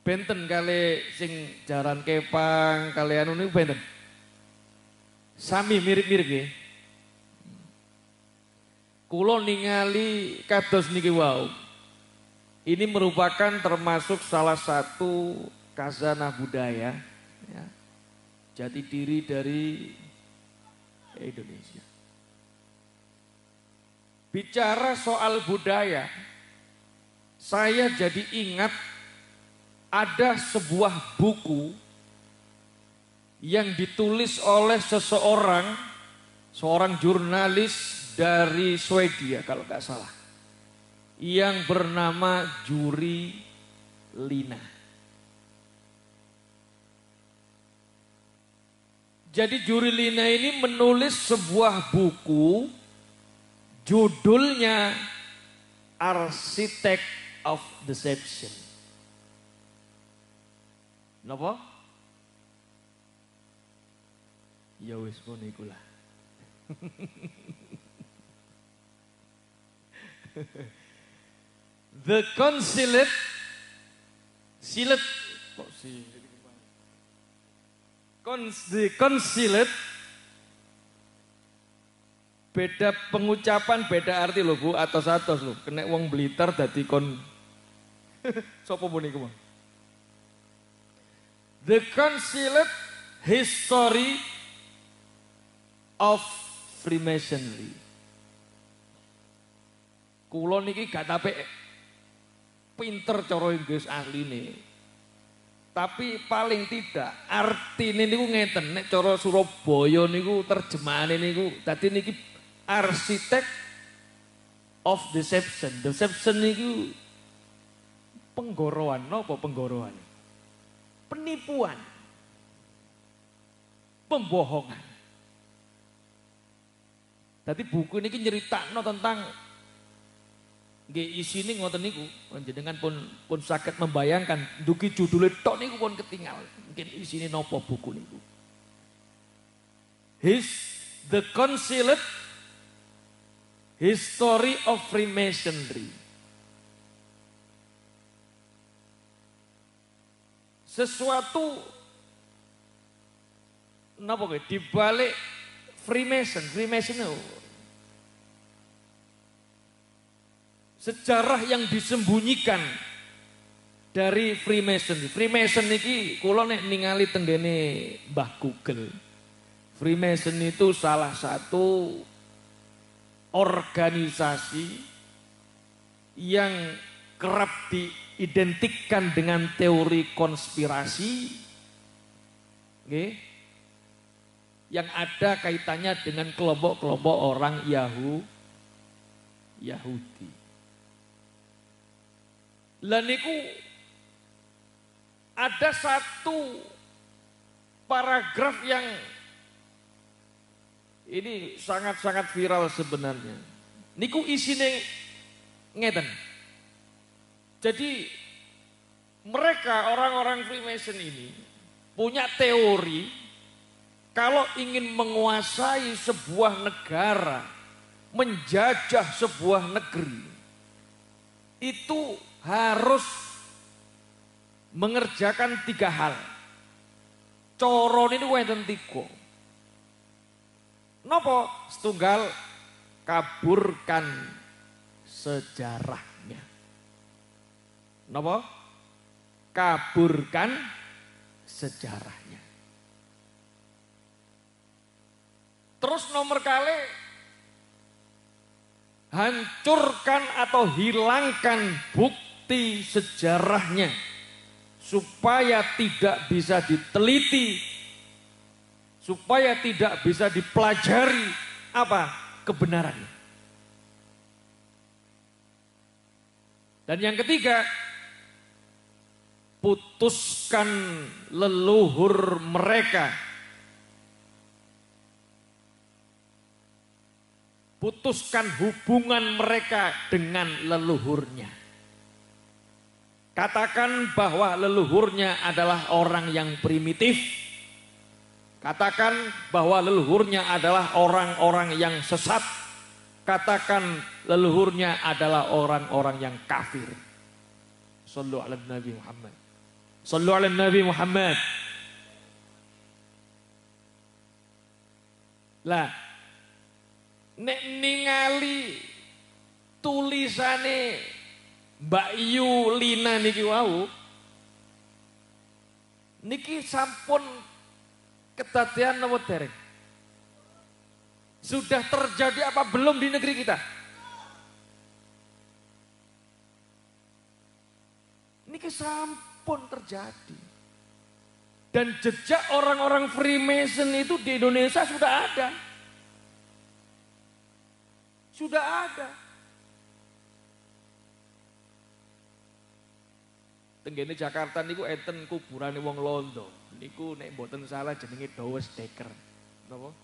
Benten kali sing jaran kepang kalian niku benten. Sami mirip-mirip nggih. Kula ningali kados niki wau. Ini merupakan termasuk salah satu khazanah budaya ya, jati diri dari Indonesia. Bicara soal budaya, saya jadi ingat ada sebuah buku yang ditulis oleh seorang jurnalis dari Swedia kalau nggak salah, yang bernama Juri Lina. Jadi Juri Lina ini menulis sebuah buku, judulnya Architect of Deception. Napa? Ya wis ngono iku lah. The Consulate The Consulate beda pengucapan, beda arti loh Bu, atos-atos loh. Kena wong Blitar dadi kon sapa puniku, Bang? The Consulate History of Freemasonry. Kulo niki gak tapek pinter cara Inggris asline. Tapi paling tidak artine niku ngeten, nek cara Surabaya niku terjemahane niku dadi niki Architect of Deception. Deception niku penggoroan, napa penggoroan? Penipuan. Pembohongan. Dadi buku niki nyeritakno tentang nggih isine ngoten niku, panjenengan pun saged membayangkan dugi judule tok niku pun ketinggal. Mungkin isine napa buku niku. The Consulate History of Freemasonry. sesuatu napa di balik Freemason itu sejarah yang disembunyikan dari Freemason. Freemason iki kula nek ningali tenggene Mbah Google. Freemason itu salah satu organisasi yang kerap diidentikan dengan teori konspirasi, yang ada kaitannya dengan kelompok-kelompok orang Yahudi. Lah niku ada satu paragraf yang ini sangat-sangat viral sebenarnya. Niku isine ngeten. Jadi mereka orang-orang Freemason ini punya teori kalau ingin menguasai sebuah negara, menjajah sebuah negeri, itu harus mengerjakan 3 hal. Coron ini wonten 3. Napa? Setunggal, kaburkan sejarahnya. Napa? Kaburkan sejarahnya. Terus nomor kali, hancurkan atau hilangkan bukti sejarahnya supaya tidak bisa diteliti, supaya tidak bisa dipelajari apa kebenarannya. Dan yang ketiga, putuskan leluhur mereka. Putuskan hubungan mereka dengan leluhurnya. Katakan bahwa leluhurnya adalah orang yang primitif. Katakan bahwa leluhurnya adalah orang-orang yang sesat. Katakan leluhurnya adalah orang-orang yang kafir. Sallu ala Nabi Muhammad. Sallu ala Nabi Muhammad. Lah, nek ningali tulisane Mbak Yu Lina niki wau, niki sampun kedadian napa dereng? Sudah terjadi apa belum di negeri kita? Niki sampun terjadi. Dan jejak orang-orang Freemason itu di Indonesia sudah ada. Sudah ada. Tenggene Jakarta niku enten kuburane wong Londo. Niku nek mboten salah jenenge Dowes Dekker. Napa?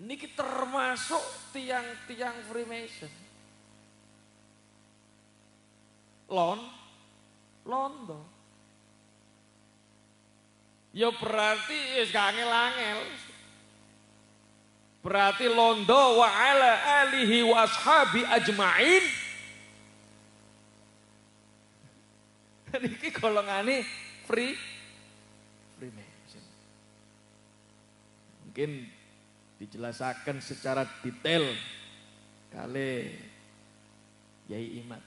Niki termasuk tiang-tiang Freemason. Londo. Ya berarti wis gak angel-angel. Berarti Londo wa ala alihi wa ashabi ajma'in. Niki golongane Freemason. Mungkin dijelaskan secara detail kali Yai Imad.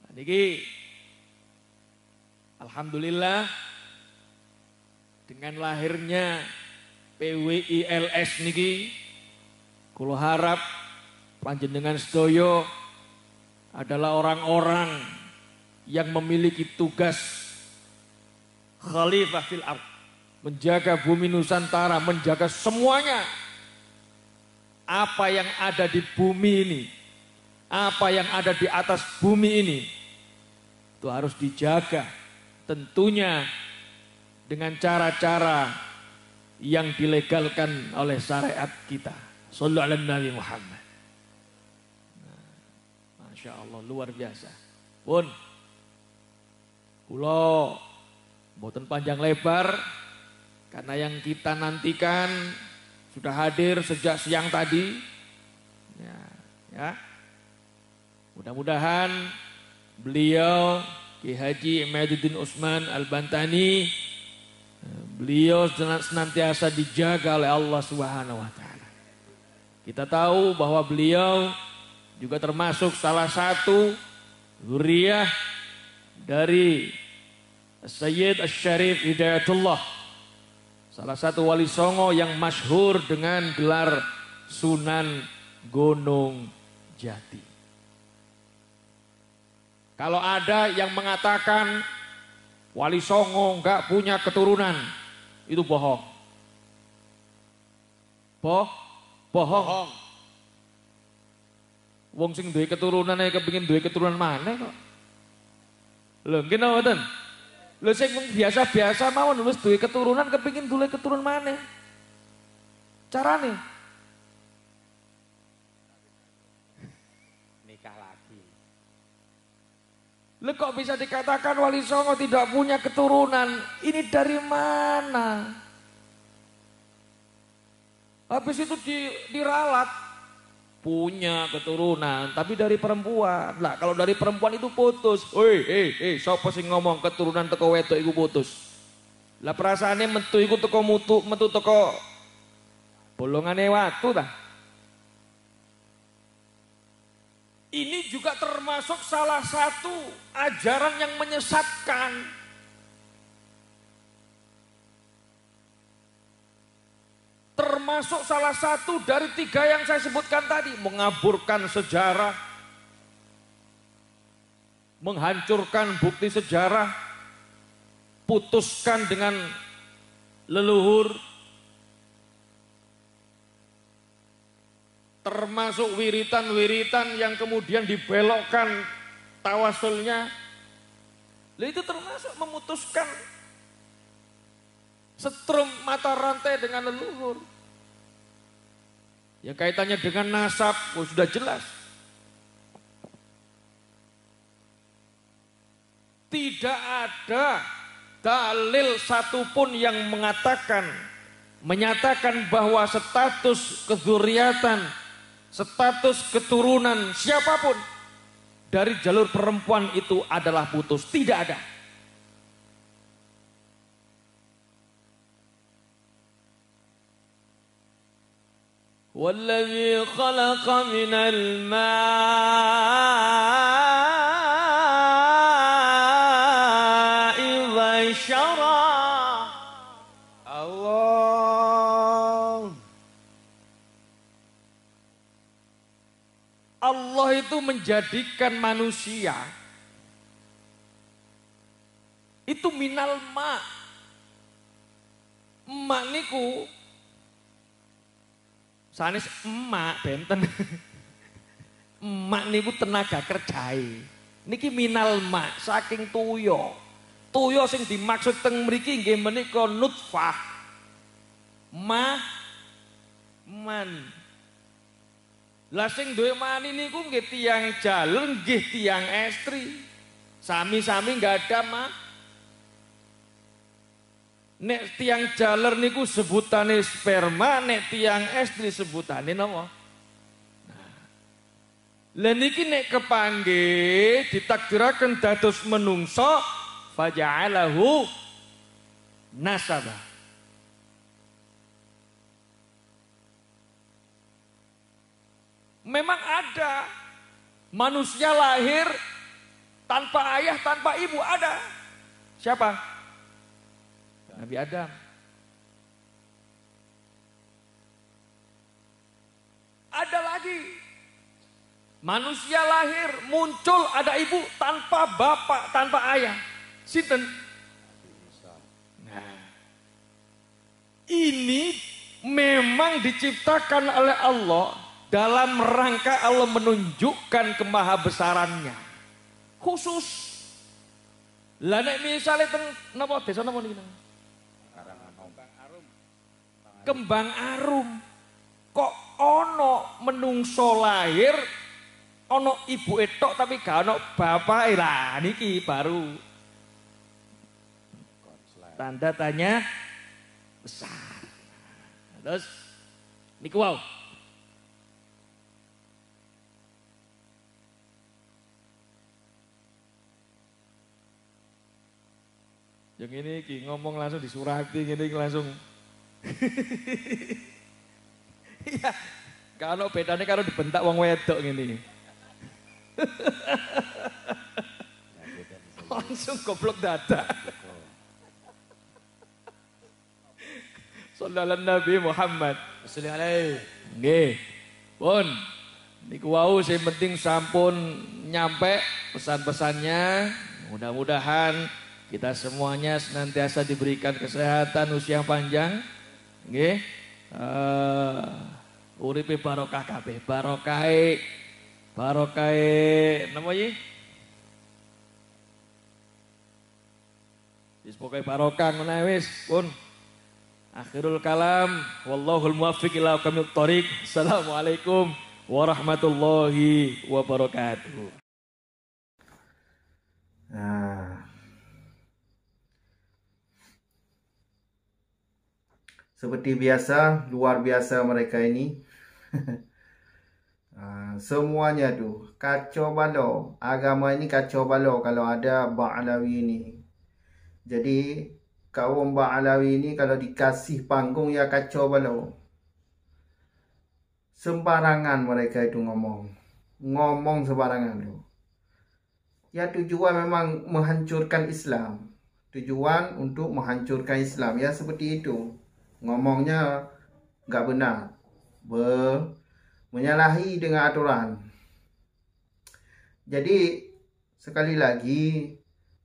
Nah, niki alhamdulillah dengan lahirnya PWILS niki kula harap panjenengan sedaya adalah orang-orang yang memiliki tugas khalifah fil ardh, menjaga bumi Nusantara, menjaga semuanya. Apa yang ada di bumi ini, apa yang ada di atas bumi ini, itu harus dijaga. Tentunya dengan cara-cara yang dilegalkan oleh syariat kita. Shallallahu alaihi Nabi Muhammad. Masya Allah, luar biasa. Pun, kula mboten panjang lebar, karena yang kita nantikan sudah hadir sejak siang tadi. Ya. Mudah-mudahan beliau Ki Haji Imaduddin Utsman Al-Bantani, beliau senantiasa dijaga oleh Allah Subhanahu wa taala. Kita tahu bahwa beliau juga termasuk salah satu zuriyah dari Sayyid Asy-Syarif Hidayatullah, salah satu wali songo yang masyhur dengan gelar Sunan Gunung Jati. Kalau ada yang mengatakan wali songo enggak punya keturunan, itu bohong. Bohong. Wong sing duwe keturunan ae kepengin duwe keturunan maneh kok. Lho, nggih napa mboten? Lho sing biasa-biasa mawon wis duwe keturunan kepengin duwe keturunan maneh. Carane Nikah lagi. lho kok bisa dikatakan wali songo tidak punya keturunan? Ini dari mana? Habis itu diralat punya keturunan tapi dari perempuan. Lah kalau dari perempuan itu putus. Sapa sing ngomong keturunan teko wedok iku putus? Lah perasaane metu iku teko metu teko bolongane watu ta? Ini juga termasuk salah satu ajaran yang menyesatkan. Termasuk salah satu dari 3 yang saya sebutkan tadi. Mengaburkan sejarah, menghancurkan bukti sejarah, putuskan dengan leluhur, termasuk wiritan-wiritan yang kemudian dibelokkan tawasulnya. Itu termasuk memutuskan setrum mata rantai dengan leluhur. Ya kaitannya dengan nasab, sudah jelas. Tidak ada dalil satupun yang menyatakan bahwa status kedzuriatan, status keturunan siapapun dari jalur perempuan itu adalah putus. Tidak ada. Wallazi khalaqa minal ma'i bashara. Allah itu menjadikan manusia itu minal ma. Emak niku sanes emak benten. Emak niku tenaga kerjae. Niki minal ma saking tuyo. Tuyo sing dimaksud teng mriki nggih menika nutfah. Man. Lah sing duwe mani niku nggih tiyang jalur, nggih tiyang estri. Sami-sami enggak ada mah. Nek tiang jaler niku sebutane sperma, nek tiang estri sebutane napa? Lah niki nek kepanggih ditakdiraken dados menungso faja'alahu nasaba. Memang ada manusia lahir tanpa ayah, tanpa ibu, ada. Siapa? Nabi Adam. Ada lagi manusia lahir muncul ada ibu tanpa bapak, tanpa ayah. Sinten? Nah, ini memang diciptakan oleh Allah dalam rangka Allah menunjukkan kemahabesarannya. Khusus. Lah nek misale teng napa desa napa niki? Kembang Arum. Kok ono menungso lahir, ono ibu etok tapi gak ono bapak. Lah niki baru tanda tanya besar. Terus niku wow. Yang ini ki ngomong langsung disurati ngene iki langsung. Iya. Kalau bedanya kalau dibentak wong wedok ngene. Langsung goblok dadak. Sallallahu Nabi Muhammad. Sallallahu alaihi. Nggih. Pun niku wau sing penting sampun nyampe pesan-pesannya. Mudah-mudahan kita semuanya senantiasa diberikan kesehatan, usia yang panjang. Nggih. Uripe barokah kabeh, barokahe napa iki? Wis pokoke barokah ngono wis, pun. Akhirul kalam, wallahul muwaffiq ila aqwamit thoriq. Assalamualaikum warahmatullahi wabarakatuh. Nah, seperti biasa, luar biasa mereka ini. Semuanya tuh kacau balau. Agama ini kacau balau kalau ada Ba'alawi ini. Jadi kaum Ba'alawi ini kalau dikasih panggung ya kacau balau. Sembarangan mereka itu ngomong. Ngomong sembarangan tuh. Ya tujuan memang menghancurkan Islam. Tujuan untuk menghancurkan Islam. Ya seperti itu. Ngomongnya nggak benar. Menyalahi dengan aturan. Jadi sekali lagi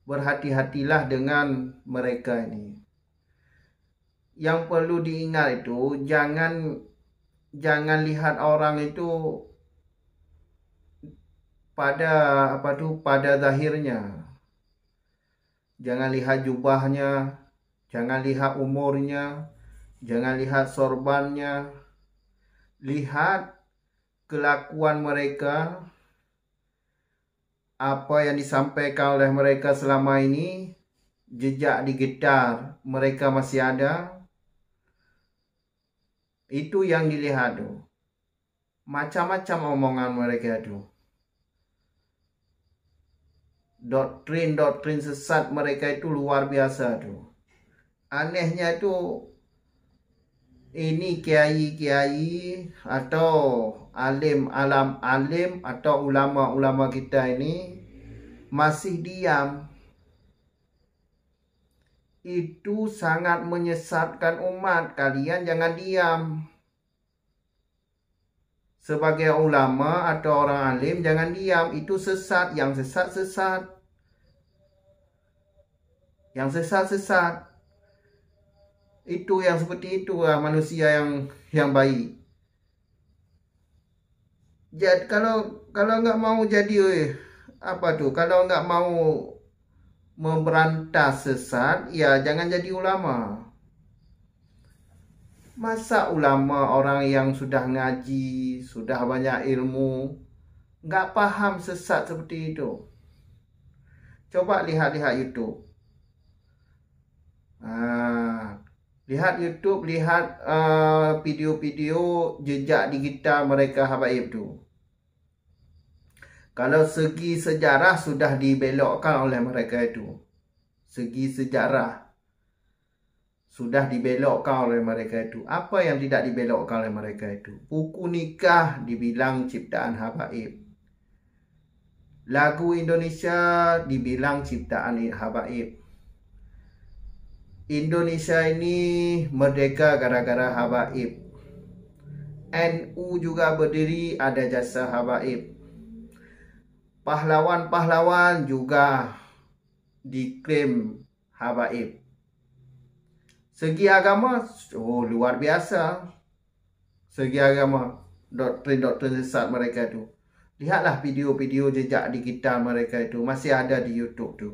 berhati-hatilah dengan mereka ini. Yang perlu diingat itu jangan lihat orang itu pada zahirnya. Jangan lihat jubahnya, jangan lihat umurnya, jangan lihat sorbannya. Lihat kelakuan mereka, apa yang disampaikan oleh mereka selama ini, jejak digital mereka masih ada. Itu yang dilihat tuh. Macam-macam omongan mereka tuh. Doktrin sesat mereka itu luar biasa tuh. Anehnya itu ini kiai-kiai atau alim atau ulama-ulama kita ini masih diam. Itu sangat menyesatkan umat. Kalian jangan diam. Sebagai ulama atau orang alim jangan diam. Itu sesat. Yang sesat. Yang sesat. Itu yang seperti itu manusia yang baik. Jadi kalau nggak mau jadi kalau nggak mau memberantas sesat, ya jangan jadi ulama. Masa ulama orang yang sudah ngaji, sudah banyak ilmu, nggak paham sesat seperti itu? Coba lihat YouTube. Lihat YouTube, lihat video-video jejak digital mereka habaib tu. Kalau segi sejarah sudah dibelokkan oleh mereka itu. Segi sejarah sudah dibelokkan oleh mereka itu. Apa yang tidak dibelokkan oleh mereka itu? Buku nikah dibilang ciptaan habaib. Lagu Indonesia dibilang ciptaan habaib. Indonesia ini merdeka gara-gara habaib. NU juga berdiri ada jasa habaib. Pahlawan-pahlawan juga diklaim habaib. Segi agama, luar biasa. Segi agama, doktrin sesat mereka itu. Lihatlah video-video jejak digital mereka itu. Masih ada di YouTube tu.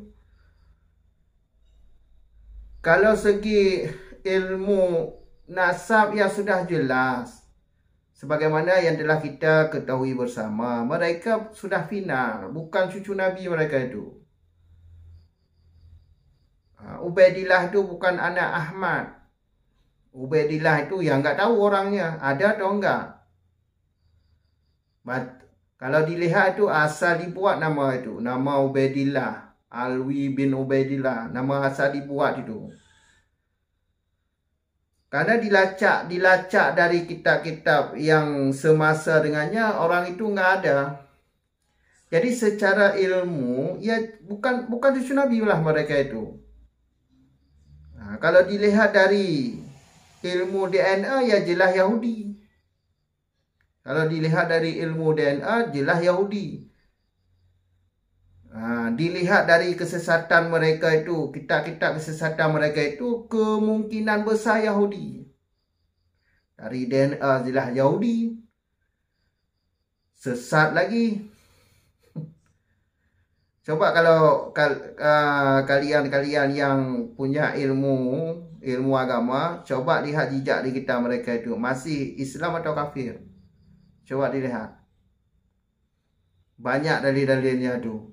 Kalau segi ilmu nasab ya sudah jelas. Sebagaimana yang telah kita ketahui bersama. Mereka sudah final. Bukan cucu Nabi mereka itu. Ubaidillah itu bukan anak Ahmad. Ubaidillah itu yang nggak tahu orangnya. Ada atau enggak. Kalau dilihat itu asal dibuat nama itu. Nama Ubaidillah. Alwi bin Ubaidillah, nama asal dibuat itu. Karena dilacak dari kitab-kitab yang semasa dengannya, orang itu nggak ada. Jadi secara ilmu, ya bukan cucu Nabi lah mereka itu. Nah, kalau dilihat dari ilmu DNA, ya jelas Yahudi. Kalau dilihat dari ilmu DNA, jelas Yahudi. Dilihat dari kesesatan mereka itu, kitab-kitab kesesatan mereka itu, kemungkinan besar Yahudi. Dari DNA jelas Yahudi. Sesat lagi. Coba kalau kalian yang punya ilmu agama, coba lihat jejak di kitab mereka itu, masih Islam atau kafir. Coba dilihat. Banyak dalil-dalilnya itu.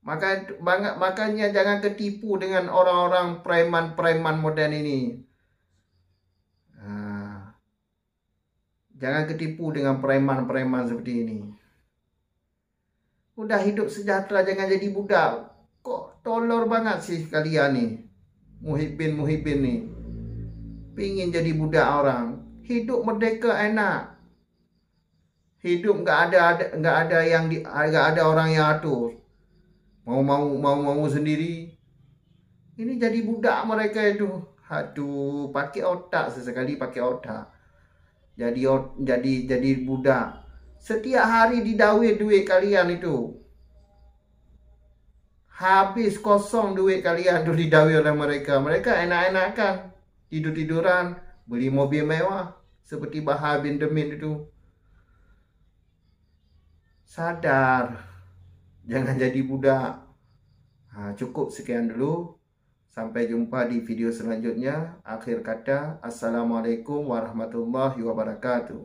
Makanya jangan ketipu dengan orang-orang preman-preman modern ini. Jangan ketipu dengan preman-preman seperti ini. Udah hidup sejahtera, jangan jadi budak. Kok tolol banget sih kalian nih. Muhibin nih. Pingin jadi budak orang. Hidup merdeka enak. Hidup nggak ada orang yang atur. Mau sendiri. Ini jadi budak mereka itu. Aduh, pakai otak sesekali, pakai otak. Jadi budak. Setiap hari didawai duit kalian itu. Habis kosong duit kalian tu didawai oleh mereka. Mereka enak-enakan. Tidur-tiduran. Beli mobil mewah. Seperti Bahar bin Demit itu. Sadar. Jangan jadi budak. Cukup sekian dulu. Sampai jumpa di video selanjutnya. Akhir kata, Assalamualaikum warahmatullahi wabarakatuh.